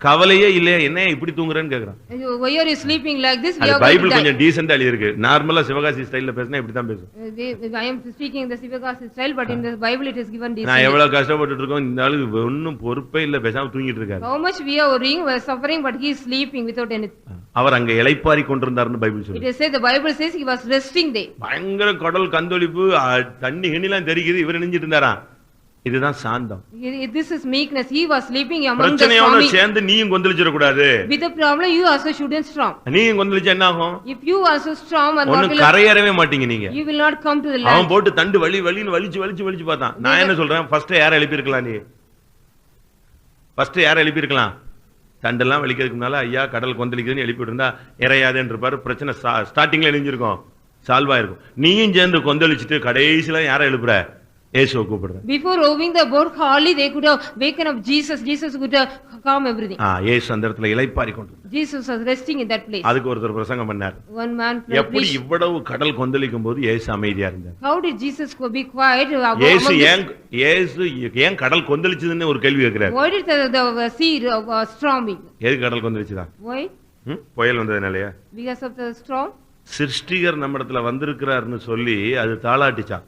கவலையே இல்லையா, என்ன இப்படி தூங்குறேன்னு கேக்குறான். Why are you sleeping like this? We are going Bible to die. கொஞ்சம் டீசென்ட்டா எழுதி இருக்கு. நார்மலா சிவகாசி ஸ்டைல்ல பேசினா இப்படி தான் பேசும். I am speaking in the Sivagasi style, but in the Bible it is given நான் decently. எவ்வளவு கஷ்டப்பட்டுட்டு இருக்கோம், இந்த ஆளு ஒண்ணும் பொறுப்பே இல்ல, பேசாம தூங்கிட்டு இருக்காரு. How much we are worrying, we are suffering, but he is sleeping without anything. அவர் அங்க இளைப்பாரி கொண்டிருந்தாருன்னு பைபிள் It சொல்லுது. is said, the Bible says he was resting there. பயங்கர கடல் கந்தொளிப்பு, தண்ணி கிண்ணிலாம் தெரிக்குது, இவர் நினைஞ்சிட்டு இருந்தாராம். இதுதான் சாந்தம். This is meekness. He was sleeping among the பிரச்சனையோட stormy. சேர்ந்து நீயும் கொந்தளிச்சிட கூடாது. With the problem, you also shouldn't storm. நீயும் கொந்தளிச்சா என்ன ஆகும்? If you also storm and what ஒண்ணும் will கரையேறவே மாட்டீங்க நீங்க. you will not come to the அவன் land. போட்டு தண்டு வலின்னு வலிச்சு பார்த்தான். நான் என்ன சொல்றேன், ஃபர்ஸ்ட் யாரை எழுப்பி இருக்கலாம், நீ ஃபர்ஸ்ட் யாரை எழுப்பி இருக்கலாம்? தண்டெல்லாம் வலிக்கிறதுக்கு முன்னால ஐயா கடல் கொந்தளிக்குதுன்னு எழுப்பி இருந்தா இறையாதுன்னு இருப்பாரு, பிரச்சனை ஸ்டார்டிங்ல எழுந்திருக்கும், சால்வ் ஆயிருக்கும். நீயும் சேர்ந்து கொந்தளிச்சுட்டு கடைசியில யாரை எழுப்புற? இயேசுவை கூப்பிடுற. Before rowing the boat, hardly they could have waken up Jesus. Jesus could have calm everything. இயேசு அந்த இடத்துல இளைப்பாரி கொண்டு Jesus was resting in that place. அதுக்கு ஒருத்தர் பிரசங்கம் பண்ணார். One man எப்படி preached. இவ்வளவு கடல் கொந்தளிக்கும் போது இயேசு அமைதியா இருந்தார்? How did Jesus be quiet? இயேசு ஏன் கடல் கொந்தளிச்சதுன்னு ஒரு கேள்வி கேட்கிறார். Why did the sea storming? எதுக்கு கடல் கொந்தளிச்சுதான்? Why? புயல் வந்ததுனாலயா? Because of the storm. சிருஷ்டிகர் நம்ம இடத்துல வந்திருக்கிறார்னு சொல்லி அது தாளாட்டிச்சான்.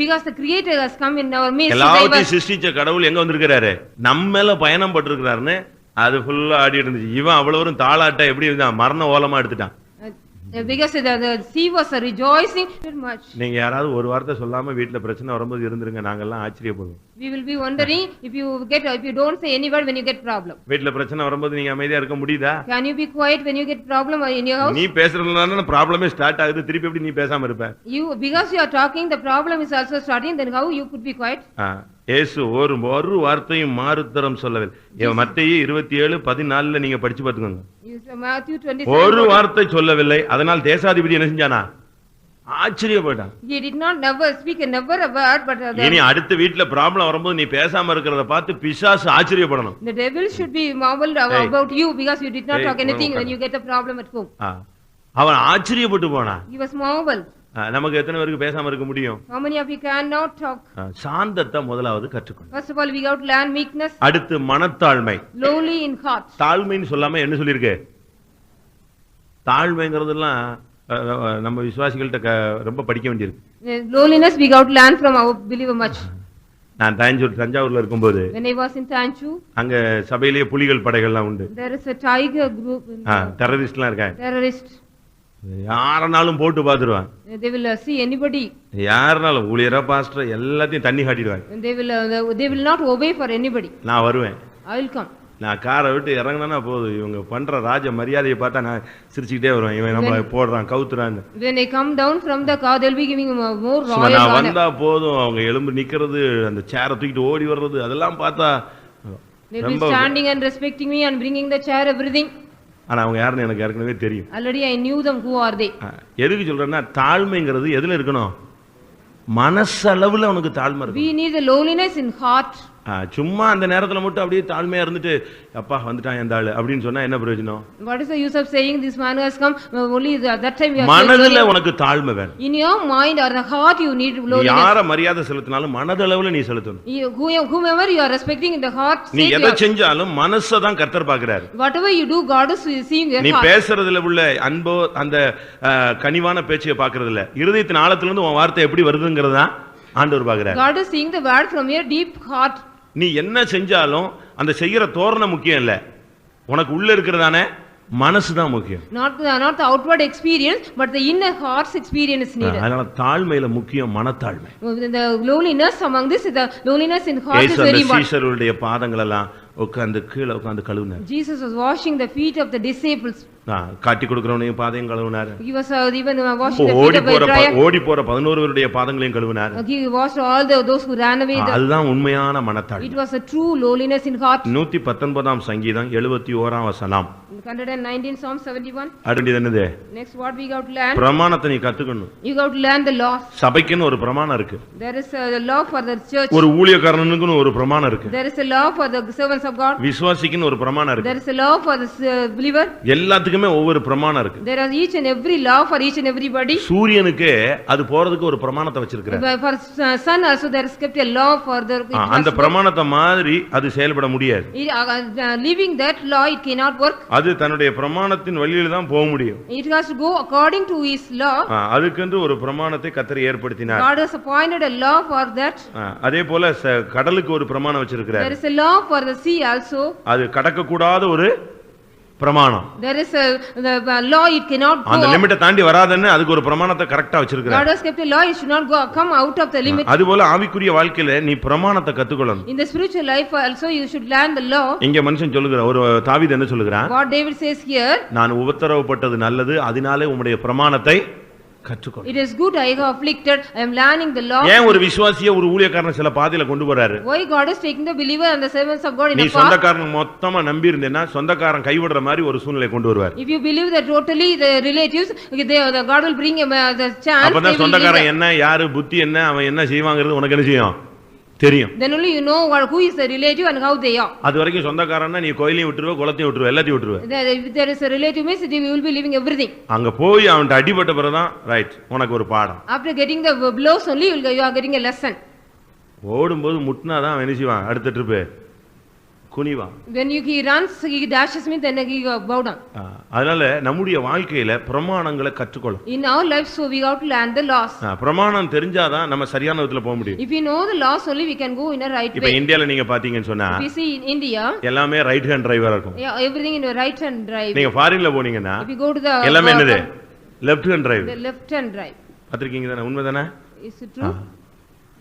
Because the creator has come in our midst. எல்லாத்தையும் சிருஷ்டிச்ச கடவுள் எங்க வந்திருக்கிறாரு? நம்ம மேல பயணம் பட்டிருக்கிறாருன்னு அது ஃபுல்லா ஆடி இருந்துச்சு. இவன் அவ்வளவு தாளாட்ட எப்படி இருந்தான், மரண ஓலமா எடுத்துட்டான். Because the sea was rejoicing very much. நீங்க யாராவது ஒரு வார்த்தை சொல்லாம வீட்ல பிரச்சனை வரும்போது இருந்துருங்க, நாங்கெல்லாம் ஆச்சரியப்படுவோம். We will be wondering if you don't say any word when you get problem. வீட்ல பிரச்சனை வரும்போது நீங்க அமைதியா இருக்க முடியுதா? Can you be quiet when you get problem in your house? நீ பேசுறதுனால ப்ராப்ளமே ஸ்டார்ட் ஆகுது, திருப்பி எப்படி நீ பேசாம இருப்ப? Because you are talking, the problem is also starting, then how you could be quiet? இயேசு ஒரு வார்த்தையும் மாறுத்தரம் சொல்லவில்லை. மத்தேயு 27:14 நீங்க படிச்சு பாத்துக்கோங்க. Matthew 27. ஒரு வார்த்தை சொல்லவில்லை. அதனால் தேசாதிபதி என்ன செஞ்சானா? ஆச்சரியப்பட்டான். He did not speak never a word, but இனி அடுத்த வீட்ல ப்ராப்ளம் வரும்போது நீ பேசாம இருக்கிறத பார்த்து பிசாசு ஆச்சரியப்படணும். The devil should be marveled about you because you did not talk anything when you get a problem at home. அவன் ஆச்சரியப்பட்டு போனான். He was marveled. நமக்கு எத்தனை பேருக்கு பேசாம இருக்க முடியும்? How many of you cannot talk? சாந்தத்தை முதலாவது கற்றுக்கணும். First of all, we got to learn meekness. அடுத்து மனத்தாழ்மை. Lowly in heart. தாழ்மைன்னு சொல்லாம என்ன சொல்லிருக்கு? தாழ்மைங்கிறதெல்லாம் நம்ம விசுவாசிகள்கிட்ட ரொம்ப படிக்க வேண்டியிருக்கு. Lowliness we got to learn from our believer much. நான் தஞ்சாவூர்ல இருக்கும்போது when I was in Tanjore, அங்க சபையிலேயே புலிகள் படைகள்லாம் உண்டு. there is a tiger group. டெரரிஸ்ட்லாம் இருக்காங்க. Terrorist. யாரனாலும் போட்டு பாத்துருவான். They will see anybody. யாரனாலும் ஊழியரா பாஸ்டர் எல்லாத்தையும் தண்ணி காட்டிடுவாங்க. They will not obey for anybody. நான் வருவேன். I will come. நான் காரை விட்டு இறங்கினா போதும், இவங்க பண்ற ராஜ மரியாதையை பார்த்தா நான் சிரிச்சுக்கிட்டே வருவேன். இவன் நம்ம போடுறான் கவுத்துறான்னு. When I come down from the car, they'll be giving more royal honor. நான் வந்தா போதும், அவங்க எலும்பு நிக்கிறது, அந்த சேரை தூக்கிட்டு ஓடி வர்றது, அதெல்லாம் பார்த்தா they'll be standing and respecting me and bringing the chair, everything. ஆனா அவங்க யாருன்னு எனக்கு ஏற்கனவே தெரியும். Already I knew them. Who are they? எதுக்கு சொல்றேன்னா, தாழ்மைங்கிறது எதுல இருக்கணும்? மனசளவுல உனக்கு தாழ்மை இருக்கு. We need the lowliness in heart. சும்மா அந்த நேரத்துல மட்டும் அப்படியே தாழ்மையா இருந்துட்டு அப்பா வந்துட்டான் அந்த ஆளு அப்படின்னு சொன்னா என்ன பிரயோஜனம்? What is the use of saying this man has come? Only that time you are மனதுல உனக்கு தாழ்மை வேணும். In your mind or the heart you need lowliness. யார மரியாதை செலுத்தினாலும் மனதளவுல நீ செலுத்தணும். Whomever you are respecting in the heart, நீ எதை செஞ்சாலும் மனசை தான் கர்த்தர் பார்க்கிறார். Whatever you do, God is seeing your heart. நீ பேசுறதுல உள்ள அன்போ அந்த கனிவான பேச்சையை பார்க்கிறது இல்ல, இருதயத்தின் ஆழத்துல இருந்து உன் வார்த்தை எப்படி வருதுங்கிறத ஆண்டவர் பார்க்கிறார். God is seeing the word from your deep heart. நீ என்ன செஞ்சாலும் அந்த செய்யற தோரணை முக்கியம் இல்ல, உனக்கு உள்ள இருக்கிறதானே மனசுதான் முக்கியம். Not the outward experience, but the inner heart's experience is needed. அதனால தாழ்மையில முக்கியம் மனத்தாழ்மை. The lowliness among this, the lowliness in heart is very important. சீஷருடைய பாதங்கள் எல்லாம் உட்கார்ந்து கீழே உட்கார்ந்து கழுவினார். Jesus was washing the feet of the disciples. காட்டி கொடுக்கிறவனையும் பாதையும் கழுவினார். He was even washing the feet of the dry. ஓடி போற 11 பேருடைய பாதங்களையும் கழுவினார். He washed all those who ran away. அதுதான் உண்மையான மனத்தாழ்மை. It was a true lowliness in heart. 119ஆம் சங்கீதம் 71ஆம் வசனம். 119 Psalm 71. அடுத்து என்னது? Next what we got to learn? பிரமாணத்தை நீ கத்துக்கணும். You got to learn the law. சபைக்குன்னு ஒரு பிரமாணம் இருக்கு. There is a law for the church. ஒரு ஊழியக்காரனுக்குன்னு ஒரு பிரமாணம் இருக்கு. There is a law for the servants servants of God. விசுவாசிக்குன்னு ஒரு பிரமாணம் இருக்கு. There is a law for the believer. எல்லாத்துக்குமே ஒவ்வொரு பிரமாணம் இருக்கு. There are each and every law for each and everybody. சூரியனுக்கு அது போறதுக்கு ஒரு பிரமாணத்தை வச்சிருக்காரு. For sun also there is kept a law for the. அந்த பிரமாணத்தை மாதிரி அது செயல்பட முடியாது. Leaving that law it cannot work. அது தன்னுடைய பிரமாணத்தின் வழியில தான் போக முடியும். It has to go according to his law. அதுக்கென்று ஒரு பிரமாணத்தை கர்த்தர் ஏற்படுத்தினார். God has appointed a law for that. அதே போல கடலுக்கு ஒரு பிரமாணம் வச்சிருக்கிறார். There is a law for the sea also. அது கடக்க கூடாத ஒரு பிரமாணம். There is the law it cannot go. அந்த லிமிட்டை தாண்டி வராதன்னு அதுக்கு ஒரு பிரமாணத்தை கரெக்ட்டா வச்சிருக்கார். God has kept a law it should not go come out of the limit. அதுபோல ஆவிக்குரிய வாழ்க்கையில நீ பிரமாணத்தை கத்துக்கொள்ளணும். In the spiritual life also you should learn the law. இங்க மனுஷன் சொல்லுகிறார், ஒரு தாவீது என்ன சொல்லுகிறான்? What David says here. நான் உபத்திரவப்பட்டது நல்லது, அதனாலே உம்முடைய பிரமாணத்தை கற்றுக்கொள். It is good I have afflicted I am learning the law. ஏன் ஒரு விசுவாசியை ஒரு ஊழியக்காரனை சில பாதையில கொண்டு வராரு? Why God is taking the believer and the servants of God in நீ the path? சொந்தக்காரன் மொத்தமா நம்பி இருந்தேன்னா சொந்தக்காரன் கைவிடுற மாதிரி ஒரு சூழ்நிலை கொண்டு வருவார். If you believe that totally the relatives the God will bring the chance. அப்பதான் சொந்தக்காரன் என்ன, யாரு புத்தி என்ன, அவன் என்ன செய்வாங்கிறது உனக்கு என்ன செய்யும் தெரியும். Then only you know who is the relative and how they are. அது வரைக்கும் சொந்தக்காரன்னா நீ கோயிலையும் விட்டுருவ, குளத்தையும் விட்டுருவ, எல்லாத்தையும் விட்டுருவ. If there is a relative means you will be leaving everything. அங்க போய் அவன்ட்ட அடிபட்ட பிறகுதான் ரைட் உனக்கு ஒரு பாடம். After getting the blows only you are getting a lesson. ஓடும்போது முட்னாதான் அவன் என்ன செய்வான், அடுத்த trip குனிவான். When he runs he dashes me then he bow down. அதனால நம்முடைய வாழ்க்கையில பிரமாணங்களை கற்றுக்கொள்ள. In our life so we got to learn the laws. பிரமாணம் தெரிஞ்சாதான் நம்ம சரியான விதத்துல போக முடியும். If we know the laws only we can go in a right way. இப்ப இந்தியால நீங்க பாத்தீங்கன்னு சொன்னா if you see in India எல்லாமே ரைட் ஹேண்ட் டிரைவரா இருக்கும். everything in the right hand drive. நீங்க ஃபாரின்ல போனீங்கன்னா if you go to the எல்லாமே என்னது left hand drive. the left hand drive. பாத்திருக்கீங்க தானே, உண்மைதானே? Is it true?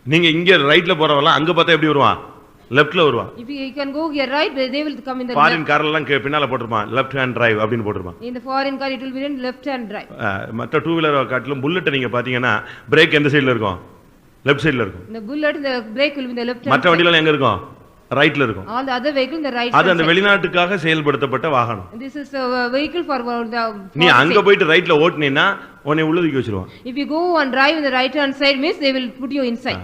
நீங்க இங்க ரைட்ல போறவங்க அங்க பார்த்தா எப்படி வருவான், லெஃப்ட்ல வருவான். If you can go here right they will come in the foreign கார்ல எல்லாம் பின்னால போட்டுருப்பான் லெஃப்ட் ஹேண்ட் டிரைவ் அப்படினு போட்டுருப்பான். in the foreign car it will be in left hand drive. மத்த டூ வீலர் காட்டிலும் புல்லட் நீங்க பாத்தீங்கன்னா பிரேக் எந்த சைடுல இருக்கும், லெஃப்ட் சைடுல இருக்கும். the bullet the brake will be in the left hand. மத்த வண்டில எங்க இருக்கும், ரைட்ல இருக்கும். all the other vehicle in the right. அது அந்த வெளிநாட்டுக்காக செயல்படுத்தப்பட்ட வாகனம். this is a vehicle for the. நீ அங்க போயிட்டு ரைட்ல ஓட்டுனீனா உன்னை உள்ள தூக்கி வச்சிருவான். if you go and drive in the right hand side means they will put you inside.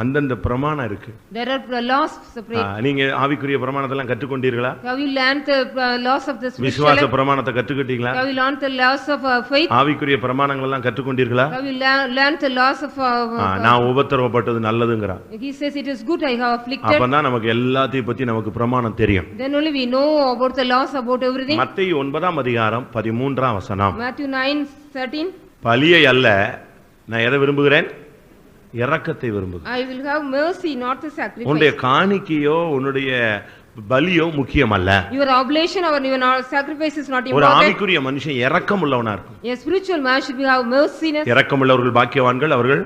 அந்தந்த பிரமாணம் இருக்கு. there are laws separate. நீங்க ஆவிக்குரிய பிரமாணத்தை எல்லாம் கற்றுக்கொண்டீர்களா? have you learned the laws of the spiritual? விசுவாச பிரமாணத்தை கற்றுக்கிட்டீங்களா? have you learned the laws of faith? ஆவிக்குரிய பிரமாணங்கள் எல்லாம் கற்றுக்கொண்டீர்களா? have you learned the laws of நான் உபத்திரவப்பட்டது நல்லதுங்கறான். he says it is good I have afflicted. அப்பதான் நமக்கு எல்லாத்தையும் பத்தி நமக்கு பிரமாணம் தெரியும். then only we know about the laws about everything. மத்தேயு 9ஆம் அதிகாரம் 13ஆம் வசனம். Matthew 9:13. பலியை அல்ல நான் எதை விரும்புகிறேன், இரக்கத்தை விரும்புகிறேன். I will have mercy not the sacrifice. உன்னுடைய காணிக்கையோ உன்னுடைய பலியோ முக்கியமல்ல. your oblation or your sacrifice is not important. ஒரு ஆவிக்குரிய மனுஷன் இரக்கம் உள்ளவனா இருக்கும். a spiritual man should have merciness. இரக்கம் உள்ளவர்கள் பாக்கியவான்கள், அவர்கள்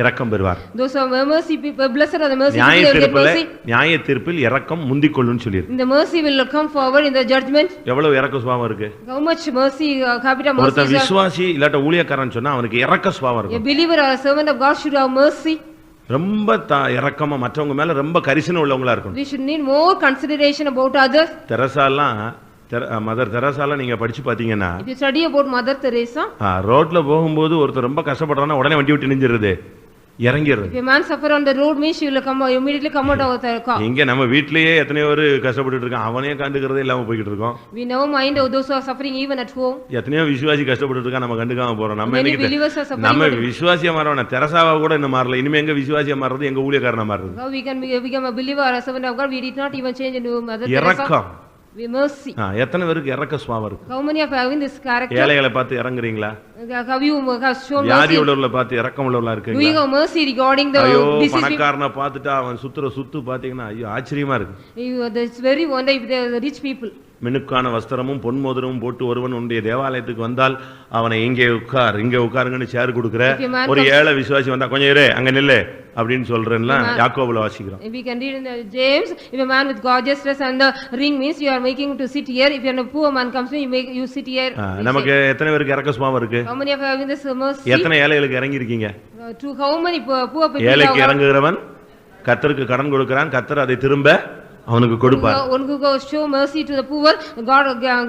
இரக்கம் பெறுவார். those who have mercy people blessed are the mercy people. நியாய தீர்ப்பில் இரக்கம் முந்திக்கொள்ளுன்னு சொல்லிருக்கு. the mercy will come forward in the judgment. எவ்வளவு இரக்க சுபாவம் இருக்கு. how much mercy capital mercy. ஒருத்தன் விசுவாசி இல்லாட்ட ஊழியக்காரன் சொன்னா அவனுக்கு இரக்க சுபாவம் இருக்கும். a believer or a servant of God should have mercy. ரொம்ப இரக்கமா மற்றவங்க மேல ரொம்ப கரிசனை உள்ளவங்களா இருக்கணும். we should need more consideration about others. தெரசாலாம் மதர் தெரசால நீங்க படிச்சு பாத்தீங்கன்னா if you study about Mother Teresa ரோட்ல போகும்போது ஒருத்தர் ரொம்ப கஷ்டப்படுறானா உடனே வண்டி விட்டு நிஞ்சிருது, இறங்கிடுறது. if a man suffer on the road means she will come immediately come out of the car. இங்க நம்ம வீட்லயே எத்தனையோ பேர் கஷ்டப்பட்டுட்டு இருக்கான், அவனே கண்டுக்கிறதே இல்லாம போயிட்டு இருக்கோம். we never mind those who are suffering even at home. எத்தனையோ விசுவாசி கஷ்டப்பட்டுட்டு இருக்கான், நம்ம கண்டுக்காம போறோம். நம்ம இன்னைக்கு நம்ம விசுவாசியா மாறவன தெரசாவா கூட இன்னும் மாறல. இனிமே எங்க விசுவாசியா மாறுறது, எங்க ஊழியக்காரனா மாறுறது. how we can become a believer or a servant of God, we did not even change into Mother Teresa. இரக்கம், mercy. எத்தனை பேருக்கு இரக்க சுபாவம் இருக்கு. how many of you having this character? ஏழைகளை பார்த்து இறங்குறீங்களா? have you shown mercy? வியாதி உள்ளவர்களை பார்த்து இரக்கம் உள்ளவர்களா இருக்கீங்களா? do you have mercy regarding the disease? பணக்காரனை பார்த்துட்டா அவன் சுத்து பாத்தீங்கன்னா ஐயோ ஆச்சரியமா இருக்கு. it's very wonder if they are the rich people. மினுக்கான வஸ்திரமும் பொன்மோதிரமும் போட்டு ஒருவன் உன்னுடைய தேவாலயத்துக்கு வந்தால் அவனை இங்கே உட்காருங்கன்னு சேர் கொடுக்குற ஒரு ஏழை விசுவாசி வந்தா கொஞ்சம் இரு அங்க நில்லு அப்படின்னு சொல்றேன்ல, யாக்கோபுல வாசிக்கிறோம். we can read in James, if a man with gorgeous dress and the ring means you are making to sit here, if a poor man comes to you sit here. நமக்கு எத்தனை பேருக்கு இரக்க சுபாவம் இருக்கு? how many of you having this mercy? எத்தனை ஏழைகளுக்கு இறங்கி இருக்கீங்க? to how many poor people? ஏழைக்கு இறங்குகிறவன் கர்த்தருக்கு கடன் கொடுக்கிறான், கர்த்தர் அதை திரும்ப அவனுக்கு கொடுப்பார். one who goes show mercy to the poor, God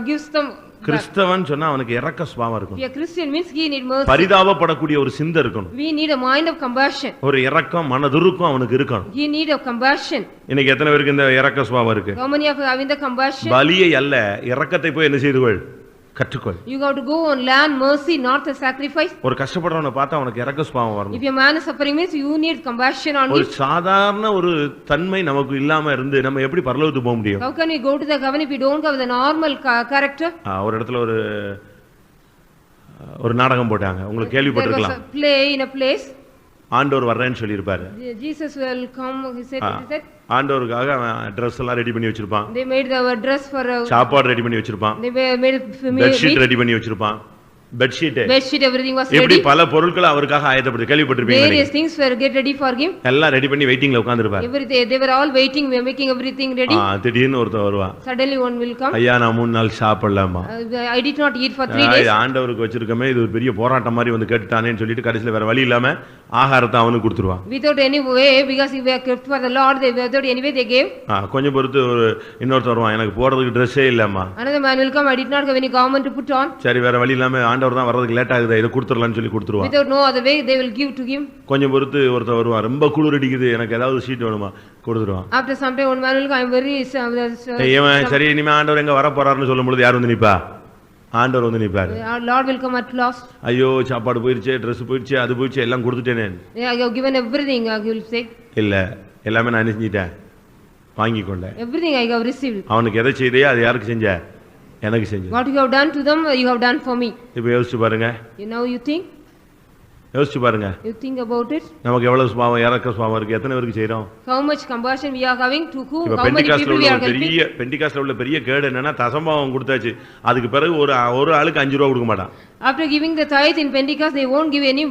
gives them கிறிஸ்தவன் சொன்னா அவனுக்கு இரக்க சுபாவம் இருக்கும். If a Christian means he need mercy. பரிதாபப்படக்கூடிய ஒரு சிந்தை இருக்கணும். We need a mind of compassion. ஒரு இரக்கம் மனதுருக்கம் அவனுக்கு இருக்கணும். He need a compassion. இன்னைக்கு எத்தனை பேருக்கு இந்த இரக்க சுபாவம் இருக்கு? How many of you having the compassion? பலியை அல்ல இரக்கத்தை போய் என்ன செய்துகள் கற்றுக்கொள். You got to go and learn mercy, not the sacrifice. ஒரு கஷ்டப்படுறவனை பார்த்தா அவனுக்கு இரக்க சுபாவம் வரணும். If a man is suffering means you need compassion on ஒரு him. சாதாரண ஒரு தன்மை நமக்கு இல்லாம இருந்து நம்ம எப்படி பரலோகத்துக்கு போக முடியும்? How can we go to the heaven if we don't have the normal character? ஒரு இடத்துல ஒரு நாடகம் போட்டாங்க, உங்களுக்கு கேள்விப்பட்டிருக்கலாம். There was a play in a place. ஆண்டவர் வர்றேன்னு சொல்லியிருப்பாரு. Jesus will come, he said. ஆண்டவருக்காக அவன் ட்ரெஸ் எல்லாம் ரெடி பண்ணி வச்சிருப்பான். They made the dress for சாப்பாடு ரெடி பண்ணி வச்சிருப்பான். They made பெட்ஷீட் ரெடி பண்ணி வச்சிருப்பான். Bedsheet everything was ready. எப்படி பல பொருட்கள் அவருக்காக ஆயத்தப்பட்டு கேள்விப்பட்டிருப்பீங்க. Various things were get ready for him. எல்லாம் ரெடி பண்ணி வெயிட்டிங்ல உட்கார்ந்திருப்பாரு. They were all waiting, making everything ready. திடீர்னு ஒருத்தன் வருவான். Suddenly one will come. ஐயா நான் 3 நாள் சாப்பிடலாமா? I did not eat for 3 days. ஆண்டவருக்கு வச்சிருக்கமே இது ஒரு பெரிய போராட்டம் மாதிரி வந்து கேட்டுட்டானேன்னு சொல்லிட்டு கடைசில வேற வழி இல்லாம ஆகாரத்தை அவனுக்கு கொடுத்துருவான். Without any way, because we were kept for the Lord, they without anyway they gave. கொஞ்சம் பொறுத்து இன்னொருத்தர் வருவான், எனக்கு போறதுக்கு ட்ரெஸ்ஸே இல்லம்மா. Another man will come, I did not have any garment to put on. சரி வேற வழி இல்லாம ஆண்டவர் தான் வரதுக்கு லேட் ஆகுது, இத கொடுத்துறலாம்னு சொல்லி கொடுத்துருவான். Without no other way they will give to him. கொஞ்சம் பொறுத்து ஒருத்தர் வருவான், ரொம்ப குளிர் அடிக்குது எனக்கு ஏதாவது ஷீட் வேணுமா கொடுத்துருவான். After some time one man will come, I am very சரி இனிமே ஆண்டவர் எங்க வர போறாருன்னு சொல்லும்போது யார் வந்து நிப்பா? ஆண்டவர் வந்து நிப்பாரு. Lord will come at last. ஐயோ சாப்பாடு போயிடுச்சு, Dress போயிடுச்சு, அது போயிடுச்சு, எல்லாம் கொடுத்துட்டேனே. I have given everything, I will say. இல்ல எல்லாமே நான் செஞ்சிட்டேன், வாங்கி கொண்டேன். Everything I have received. அவனுக்கு எதை செய்தே அது யாருக்கு செஞ்ச? எனக்கு செஞ்ச. What you have done to them, you have done for me. இப்போ யோசிச்சு பாருங்க. Now you think? யோசிச்சு பாருங்க. You think about it. நமக்கு எவ்வளவு சுபாவம் இரக்க சுபாவம் இருக்கு, எத்தனை பேருக்கு செய்றோம்? How much compassion we are having to whom? How many people we are helping? பெண்டிகாஸ்ட்ல உள்ள பெரிய கேடு என்னன்னா தசமபாகம் கொடுத்தாச்சு, அதுக்கு பிறகு ஒரு ஆளுக்கு 5 ரூபாய் கொடுக்க மாட்டான். After giving the tithe in Pentecost, they won't give any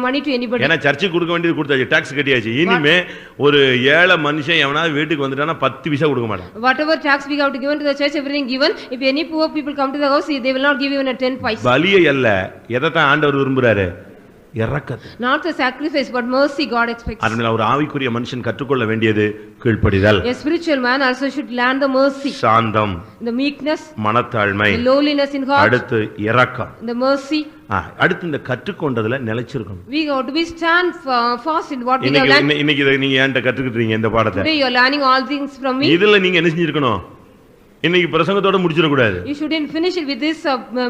money to anybody. ஏன்னா சர்ச்சுக்கு கொடுக்க வேண்டியது கொடுத்தாச்சு, டாக்ஸ் கட்டியாச்சு. இனிமே ஒரு ஏழை மனுஷன் எவனாவது வீட்டுக்கு வந்துட்டானா 10 பைசா கொடுக்க மாட்டான். Whatever tax we have to given to the church, everything given. If any poor people come to the house, they will not give even a 10 paisa. பலியை அல்ல, எதை தான் ஆண்டவர் விரும்புறாரு? இரக்கத்தை. Not the sacrifice but mercy God expects. அதனால ஒரு ஆவிக்குரிய மனுஷன் கற்றுக்கொள்ள வேண்டியது கீழ்ப்படிதல். A spiritual man also should learn the mercy. சாந்தம், the meekness, மனத்தாழ்மை, the lowliness in heart, அடுத்து இரக்கம், the mercy. அடுத்து இந்த கற்றுக்கொண்டதுல நிலைச்சிருக்கணும். We got to be stand fast in what we have learned. இன்னைக்கு நீங்க ஏன்ட்ட கற்றுக்கிட்டீங்க இந்த பாடத்தை? Today you are learning all things from me. இதுல நீங்க என்ன செஞ்சிருக்கணும்? இன்னைக்கு பிரசங்கத்தோட முடிச்சிர கூடாது. You shouldn't finish it with this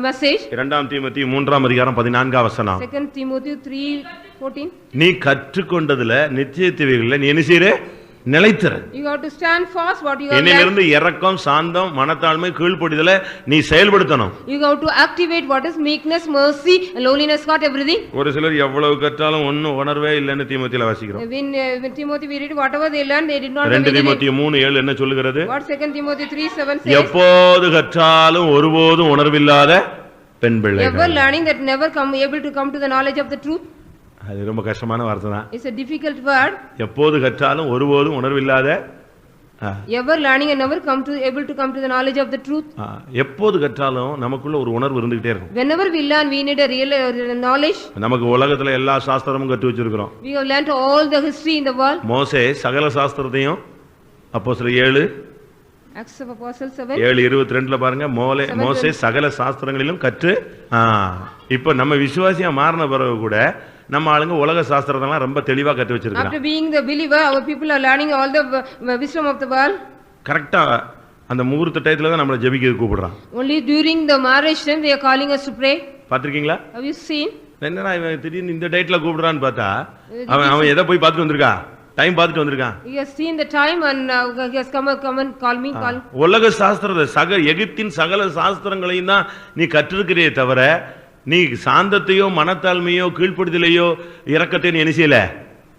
message. 2 தீமோத்தேயு 3ஆம் அதிகாரம் 14ஆம் வசனம். 2 Timothy 3:14. நீ கற்றுக்கொண்டதுல நிச்சயத்துவைகள்ல நீ என்ன செய்யற? நிலைத்திரு. You have to stand fast what you have learned. இன்னிலிருந்து இரக்கம், சாந்தம், மனத்தாழ்மை, கீழ்ப்படிதல நீ செயல்படுத்தணும். You have to activate what is meekness, mercy, lowliness, got everything. ஒரு சிலர் எவ்வளவு கற்றாலும் ஒண்ணும் உணர்வே இல்லன்னு தீமோத்தேயுல வாசிக்கிறோம். When Timothy we read whatever they learned they did not. 2 தீமோத்தேயு 3:7 என்ன சொல்லுகிறது? What 2 Timothy 3:7 says? எப்போது கற்றாலும் ஒருபோதும் உணர்வில்லாத பெண் பிள்ளைகள். Ever learning that never able to come to the knowledge of the truth. அது ரொம்ப கஷ்டமான வார்த்தை தான். It's a difficult word. எப்போது கற்றாலும் ஒருபோதும் உணர்வில்லாத. Ever learning and never able to come to the knowledge of the truth. எப்போது கற்றாலும் நமக்குள்ள ஒரு உணர்வு இருந்துட்டே இருக்கும். Whenever we learn we need a real knowledge. நமக்கு உலகத்துல எல்லா சாஸ்திரமும் கற்று வச்சிருக்கோம். We have learned all the history in the world. மோசே சகல சாஸ்திரத்தையும் அப்போஸ்தலர் 7 Acts of Apostles 7 7:22ல பாருங்க, மோசே சகல சாஸ்திரங்களிலும் கற்று. இப்போ நம்ம விசுவாசியா மாறின பிறகு கூட நம்ம ஆளுங்க உலக சாஸ்திரத்தெல்லாம் ரொம்ப தெளிவா கற்று வச்சிருக்காங்க. After being the believer our people are learning all the wisdom of the world. கரெக்ட்டா அந்த முகூர்த்த டயத்துல தான் நம்மள ஜெபிக்க கூப்பிடுறான். Only during the marriage time they are calling us to pray. பாத்திருக்கீங்களா? Have you seen? என்னடா இவன் திடீர்னு இந்த டேட்ல கூப்பிடுறான்னு பார்த்தா அவன் எதை போய் பார்த்துட்டு வந்திருக்கான்? டைம் பார்த்துட்டு வந்திருக்கான். He has seen the time and he has come and call me. உலக சாஸ்திரத்தை எகிப்தின் சகல சாஸ்திரங்களையும் தான் நீ கற்றிருக்கிறே தவிர நீ சாந்தத்தையோ மனத்தாழ்மையோ கீழ்ப்படுதலையோ இரக்கத்தை நீ என்ன செய்யல?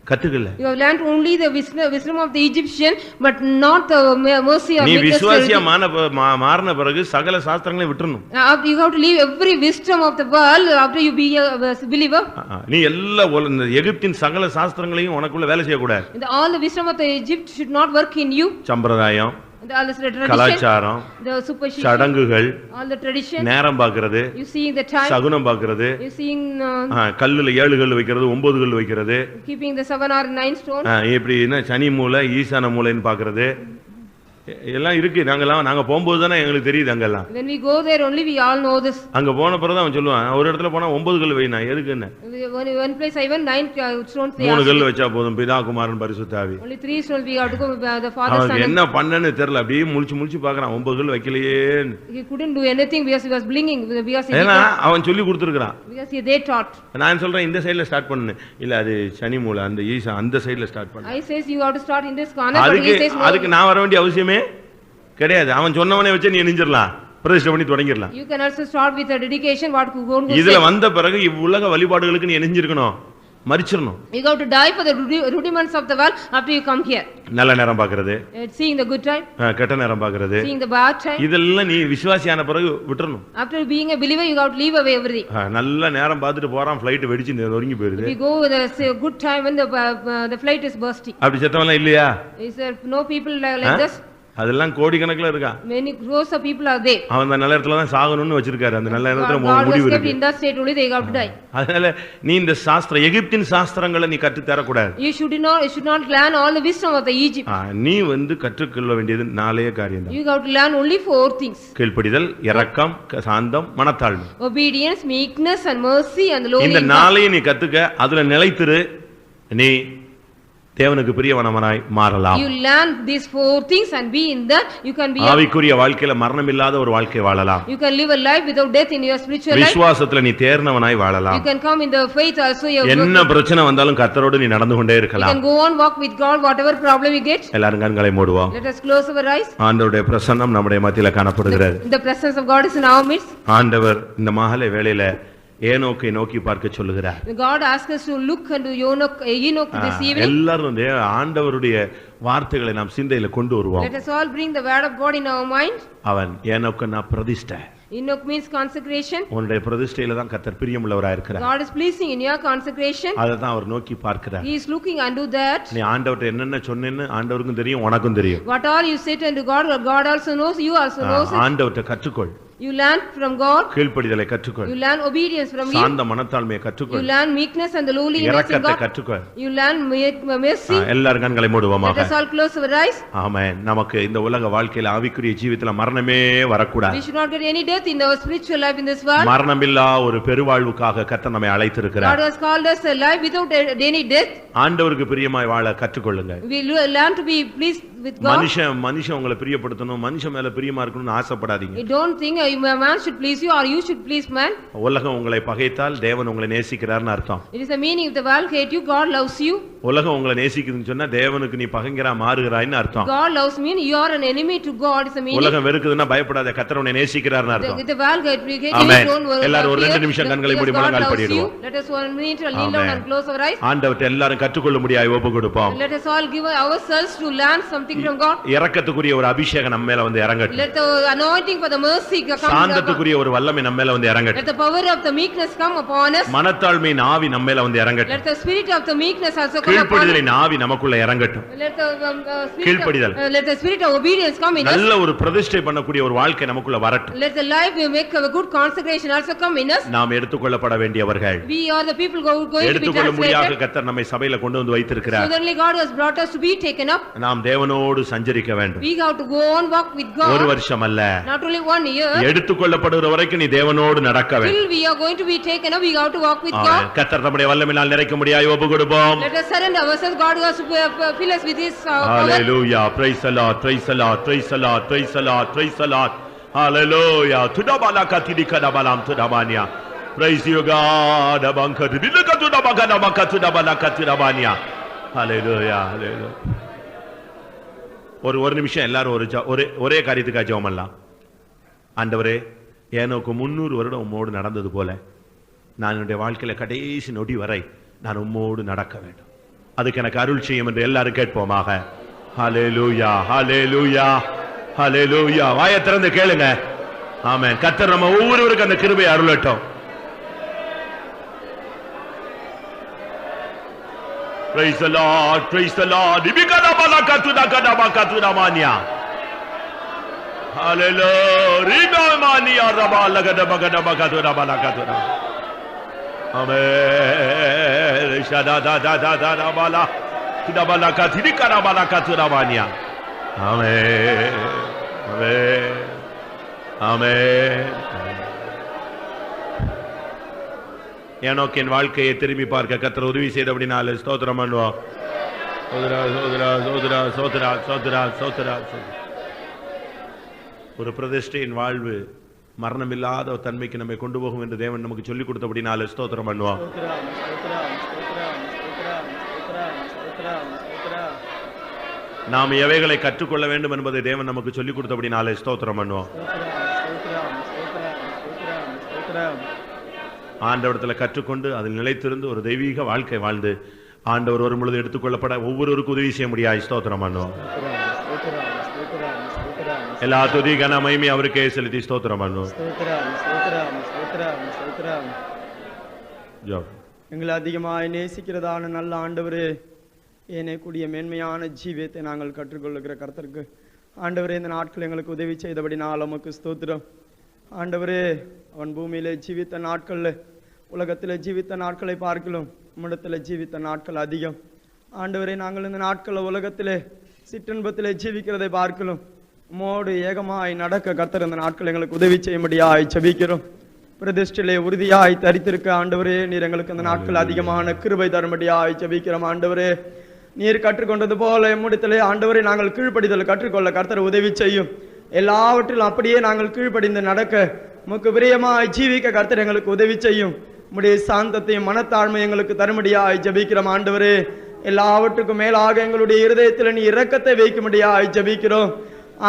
கத்துக்கல. You have learned only the wisdom of the Egyptian but not the mercy of நீ விசுவாசியா மாறின பிறகு சகல சாஸ்திரங்களை விட்டுறணும். You have to leave every wisdom of the world after you be a believer. நீ எல்லா எகிப்தின் சகல சாஸ்திரங்களையும் உனக்குள்ள வேலை செய்ய கூடாது. All the wisdom of the Egypt should not work in you. சம்பிரதாயம், all the tradition, கலாச்சாரம், the superstition, சடங்குகள், all the tradition, நேரம் பார்க்கிறது, you seeing the time, சகுனம் பார்க்கிறது, you seeing கல்லுல 7 கல் வைக்கிறது 9 கல் வைக்கிறது, keeping the 7 or 9 stone, இப்படி என்ன சனி மூலை ஈசான மூலைன்னு பார்க்கிறது, எல்லாம் இருக்கு. நாங்க போகும்போது தானே எங்களுக்கு தெரியுது அங்கெல்லாம். When we go there only we all know this. அங்க போன பிறகு அவன் சொல்லுவான், ஒரு இடத்துல போனா 9 கல் வைனா எதுக்குன்னு. One place I went 9 stones. 3 கல் வச்சா போதும், பிதா குமாரன் பரிசுத்த ஆவி. Only 3 stones we have to go, the Father, Son. அவன் என்ன பண்ணனே தெரியல, அப்படியே முழிச்சு பார்க்கறான், 9 கல் வைக்கலையே. He couldn't do anything because he was blinking, because ஏன்னா அவன் சொல்லி கொடுத்திருக்கான். Because they taught. நான் சொல்றேன் இந்த சைடுல ஸ்டார்ட் பண்ணு. இல்ல அது சனி மூலை, அந்த ஈசா அந்த சைடுல ஸ்டார்ட் பண்ணு. I says you have to start in this corner, but he says no. அதுக்கு நான் வர வேண்டிய அவசியமே கிடையாது. அவன் சொன்னவனே வச்சு நீ நெஞ்சிரலாம், பிரதிஷ்டை பண்ணி தொடங்கிரலாம். You can also start with a dedication what to go. இதுல வந்த பிறகு இவ்வுலக வழிபாடுகளுக்கு நீ நெஞ்சிருக்கணும், மரிச்சிரணும். You got to die for the rudiments of the world after you come here. நல்ல நேரம் பார்க்கிறது, seeing the good time, கெட்ட நேரம் பார்க்கிறது, seeing the bad time. இதெல்லாம் நீ விசுவாசியான பிறகு விட்டுறணும். After being a believer you got to leave away everything. நல்ல நேரம் பார்த்துட்டு போறான், ஃளைட் வெடிச்சு நொறுங்கி போயிடுது. You go with a good time when the flight is bursting. அப்படி செத்தவங்க இல்லையா? Is there no people like this? அதெல்லாம் கோடிக்கணக்குல இருக்கா. Many crores of people are there. அவன் அந்த நல்ல இடத்துல தான் சாகணும்னு வச்சிருக்காரு. அந்த நல்ல இடத்துல முடிவு இருக்கு. In that state only they got to die. அதனால நீ இந்த சாஸ்திர எகிப்தின் சாஸ்திரங்களை நீ கற்று தர கூடாது. You should not learn all the wisdom of the Egypt. நீ கற்றுக்கொள்ள வேண்டியது 4 காரியம் தான். You got to learn only 4 things. கீழ்ப்படிதல், இரக்கம், சாந்தம், மனத்தாழ்மை. Obedience, meekness and mercy and lowliness. இந்த 4ஐயும் நீ கத்துக்க, அதுல நிலைத்திரு, நீ தேவனுக்கு பிரியமானவனாய் மாறலாம். You learn these 4 things and be in that you can be ஆவிக்குரிய வாழ்க்கையில மரணம் இல்லாத ஒரு வாழ்க்கை வாழலாம். You can live a life without death in your spiritual life. விசுவாசத்துல நீ தேர்னவனாய் வாழலாம். You can come in the faith also. என்ன பிரச்சனை வந்தாலும் கர்த்தரோடு நீ நடந்து கொண்டே இருக்கலாம். You can go on walk with God whatever problem you get. எல்லாரும் கண்களை மூடுவோம். Let us close our eyes. ஆண்டவருடைய பிரசன்னம் நம்முடைய மத்தியில காணப்படுகிறது. The presence of God is in our midst. ஆண்டவர் இந்த மகாலை வேளையில ஏனோக்கை நோக்கி பார்க்க சொல்லுகிறார். God asks us to look unto Enoch this evening. எல்லாரும் ஆண்டவருடைய வார்த்தைகளை நாம் சிந்தையில கொண்டு வருவோம். Let us all bring the word of God in our mind. அவன் ஏனோக்கனா பிரதிஷ்டை. Enoch means consecration. உன்னுடைய பிரதிஷ்டையில தான் கர்த்தர் பிரியமுள்ளவராய் இருக்கிறார். God is pleasing in your consecration. அத தான் அவர் நோக்கி பார்க்கிறார். He is looking unto that. நீ ஆண்டவர்ட்ட என்னென்ன சொன்னேன்னு ஆண்டவருக்கும் தெரியும், உனக்கும் தெரியும். What all you said unto God, God also knows, you also knows. ஆண்டவர்ட்ட கற்றுக்கொள். You learn from God. கீழ்ப்படிதலை கற்றுக்கொள். You learn obedience from Him. சாந்த மனத்தாழ்மையை கற்றுக்கொள். You learn meekness and the lowliness in இரக்கத்தை God. கற்றுக்கொள். You learn mercy. எல்லாரும் கண்களை மூடுவோமாக. Let us all close our eyes. ஆமென். நமக்கு இந்த உலக வாழ்க்கையில ஆவிக்குரிய ஜீவிதத்துல மரணமே வரக்கூடாது. We should not get any death in our spiritual life in this world. மரணமில்லா ஒரு பெருவாழ்வுக்காக கர்த்தர் நம்மை அழைத்திருக்கிறார். God has called us a life without any death. ஆண்டவருக்கு பிரியமாய் வாழ கற்றுக்கொள்ளுங்க. We learn to be pleased with God. மனுஷன் உங்களை பிரியப்படுத்தணும், மனுஷன் மேல பிரியமா இருக்கணும்னு ஆசைப்படாதீங்க. You don't think a man should please you or you should please man. உலகம் உங்களை பகைத்தால் தேவன் உங்களை நேசிக்கிறார்னு அர்த்தம். It is the meaning if the world hate you, God loves you. உலகம் உங்களை நேசிக்குதுன்னு சொன்னா தேவனுக்கு நீ பகைங்கரா மாறுகிறாய்ன்னு அர்த்தம். God loves me, you are an enemy to God is the meaning. உலகம் வெறுக்குதுன்னா பயப்படாத, கர்த்தர் உன்னை நேசிக்கிறார்னு அர்த்தம். The world hate you, don't worry. எல்லாரும் ஒரு 2 நிமிஷம் கண்களை மூடி முழங்கால் படிடுவோம். Let us 1 minute kneel down and close our eyes. ஆண்டவர்ட்ட எல்லாரும் கற்றுக்கொள்ள முடியாய் ஒப்பு கொடுப்போம். Let us all give ourselves to learn something from God. இரக்கத்துக்குரிய ஒரு அபிஷேகம் நம்ம மேல வந்து இறங்கட்டும். Let the anointing for the mercy come. சாந்தத்துக்குரிய ஒரு வல்லமை நம்ம மேல வந்து இறங்கட்டும். Let the power of the meekness come upon us. மனத்தாழ்மையின் ஆவி நம்ம மேல வந்து இறங்கட்டும். Let the spirit of the meekness also come upon us. கீழ்ப்படிதலின் ஆவி நமக்குள்ள இறங்கட்டும். Let the spirit of obedience come in us. நல்ல ஒரு பிரதிஷ்டை பண்ணக்கூடிய ஒரு வாழ்க்கை நமக்குள்ள வரட்டும். Let the life we make a good consecration also come in us. நாம் எடுத்துக்கொள்ளப்பட வேண்டியவர்கள். We are the people going to be எடுத்துக்கொள்ள முடியாத கர்த்தர் நம்மை சபையில கொண்டு வந்து வைத்திருக்கிறார். Suddenly God has brought us to be taken up. நாம் தேவனோடு சஞ்சரிக்க வேண்டும். We have to go on walk with God. ஒரு வருஷம் அல்ல. Not only 1 year. எடுத்துக்கொள்ளப்படுகிற வரைக்கும் நீ தேவனோடு நடக்க வேண்டும். Till we are going to be taken up, we have to walk with God. கர்த்தர் நம்முடைய வல்லமையால் நிறைக்க முடியாய் ஒப்பு கொடுப்போம். Let us surrender ourselves. God has to fill us with His power. Hallelujah. Praise the Lord. Praise the Lord. Praise the Lord. Praise the Lord. Praise the Lord. Hallelujah. Tudabalakatidikadabalam tudabania. Praise you God. Abankatu dilakatudabagadamakatudabakatudabania. Hallelujah. Hallelujah. ஒரு நிமிஷம் எல்லாரும் ஒரே காரியத்துக்காக ஜெபம் பண்ணலாம். ஆண்டவரே, ஏனோக்கு 300 வருடம் உம்மோடு நடந்தது போல நான் என்னுடைய வாழ்க்கையில கடைசி நொடி வரை நான் உம்மோடு நடக்க வேண்டும். அதுக்கு எனக்கு அருள் செய்யும் என்று எல்லாரும் கேட்போமாக. ஹல்லேலூயா, ஹல்லேலூயா, ஹல்லேலூயா. வாயை திறந்து கேளுங்க. ஆமென். கர்த்தர் நம்ம ஒவ்வொருவருக்கும் அந்த கிருபையை அருளட்டும். Praise the Lord, praise the Lord. Ibikadabalakatudakadabakatudamania. Hallelujah. Rimamania rabalakadabakadabakatudabakatudam. Amen. Shadadadadadabala. Kudabalakatidikadabalakatudamania. ஆமென் ஆமென் ஆமென். ஏனோக்கின் வாழ்க்கையை திரும்பி பார்க்க கர்த்தர் உதவி செய்தபடினாலே ஸ்தோத்திரம் பண்ணுவோம். சோதரா சோதரா சோதரா சோதரா சோதரா சோதரா. ஒரு பிரதிஷ்டையின் வாழ்வு மரணமில்லாத ஒரு தன்மைக்கு நம்மை கொண்டு போகும் என்று தேவன் நமக்கு சொல்லிக் கொடுத்தபடினாலே ஸ்தோத்திரம் பண்ணுவோம். நாம் எவைகளை கற்றுக்கொள்ள வேண்டும் என்பதை தேவன் நமக்கு சொல்லிக் கொடுத்தபடினாலே ஸ்தோத்திரம் பண்ணுவோம். ஆண்டவரிடத்தில் கற்றுக்கொண்டு அதில் நிலைத்திருந்து ஒரு தெய்வீக வாழ்க்கை வாழ்ந்து ஆண்டவர் ஒரு பொழுது எடுத்துக்கொள்ளப்பட ஒவ்வொருவருக்கும் உதவி செய்ய முடியாது. ஸ்தோத்திரம் பண்ணுவோம். எல்லா துதி கன மகிமை அவருக்கே செலுத்தி ஸ்தோத்திரம் பண்ணுவோம். எங்களை அதிகமாய் நேசிக்கிறதான நல்ல ஆண்டவரே, ஏனே கூடிய மேன்மையான ஜீவியத்தை நாங்கள் கற்றுக்கொள்ளுகிற கர்த்தருக்கு ஆண்டவரே, இந்த நாட்கள் எங்களுக்கு உதவி செய்தபடினால் உமக்கு ஸ்தோத்திரம். ஆண்டவரே, அவன் பூமியிலே ஜீவித்த நாட்களில் உலகத்தில் ஜீவித்த நாட்களை பார்க்கலாம், உம்மிடத்தில் ஜீவித்த நாட்கள் அதிகம். ஆண்டவரே, நாங்கள் இந்த நாட்களில் உலகத்திலே சிற்றின்பத்திலே ஜீவிக்கிறதை பார்க்கலாம். உம்மோடு ஏகமாய் நடக்க கர்த்தர் இந்த நாட்கள் எங்களுக்கு உதவி செய்யும்படியாய் ஜெபிக்கிறோம். பிரதிஷ்டிலே உறுதியாய் தரித்திருக்க ஆண்டவரே, நீர் எங்களுக்கு இந்த நாட்கள் அதிகமான கிருபை தரும்படியாய் ஜெபிக்கிறோம். ஆண்டவரே, நீர் கற்றுக்கொண்டது போல எம்முடத்திலே ஆண்டவரே நாங்கள் கீழ்ப்படிதல் கற்றுக்கொள்ள கர்த்தர் உதவி செய்யும். எல்லாவற்றிலும் அப்படியே நாங்கள் கீழ்ப்படிந்து நடக்க உமக்கு பிரியமாய் ஜீவிக்க கர்த்தர் எங்களுக்கு உதவி செய்யும். உம்முடைய சாந்தத்தையும் மனத்தாழ்மை எங்களுக்கு தரும்படியாய் ஜெபிக்கிறோம். ஆண்டவரே, எல்லாவற்றுக்கும் மேலாக எங்களுடைய இருதயத்தில் நீ இரக்கத்தை வைக்கும்படியாய் ஜெபிக்கிறோம்.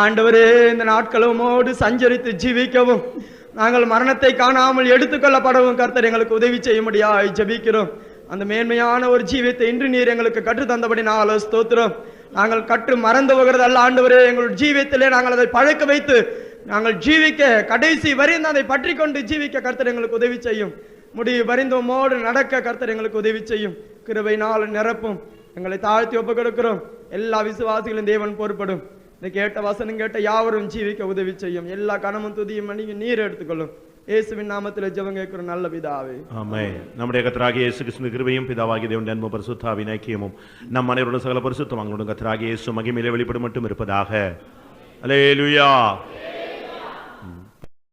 ஆண்டவரே, இந்த நாட்களும் உம்மோடு சஞ்சரித்து ஜீவிக்கவும் நாங்கள் மரணத்தை காணாமல் எடுத்துக்கொள்ளப்படவும் கர்த்தர் எங்களுக்கு உதவி செய்யும்படியாய் ஜெபிக்கிறோம். அந்த மேன்மையான ஒரு ஜீவியத்தை இன்று நீர் எங்களுக்கு கற்று தந்தபடினால ஸ்தோத்திரம். நாங்கள் கற்று மறந்து போகிறது அல்ல ஆண்டவரே, எங்களுடைய ஜீவியத்திலே நாங்கள் அதை பழக்க வைத்து நாங்கள் ஜீவிக்க கடைசி வரைந்து அதை பற்றி கொண்டு ஜீவிக்க கர்த்தர் எங்களுக்கு உதவி செய்யும். முடிவு வரிந்தோமோடு நடக்க கர்த்தர் எங்களுக்கு உதவி செய்யும். கிருபையினால் நிரப்பும். எங்களை தாழ்த்தி ஒப்புக் கொடுக்கிறோம். எல்லா விசுவாசிகளும் தேவன் பொறுப்படும். இந்த கேட்ட வசனம் கேட்ட யாவரும் ஜீவிக்க உதவி செய்யும். எல்லா கனமும் துதியும் மணிக்கு நீர் எடுத்துக்கொள்ளும். இயேசுவின் நாமத்தில் ஜெபம் கேட்கிறோம் நல்ல பிதாவே, ஆமென். நம்முடைய கர்த்தராகிய இயேசு கிறிஸ்துவின் கிருபையும் பிதாவாகிய தேவனுடைய அன்பும் பரிசுத்தாவின் ஐக்கியமும் நம் அனைவருடைய சகல பரிசுத்தம் அவங்களுடைய கர்த்தராகிய இயேசு மகிமையிலே வெளிப்படும் மட்டும் இருப்பதாக. அல்லேலூயா.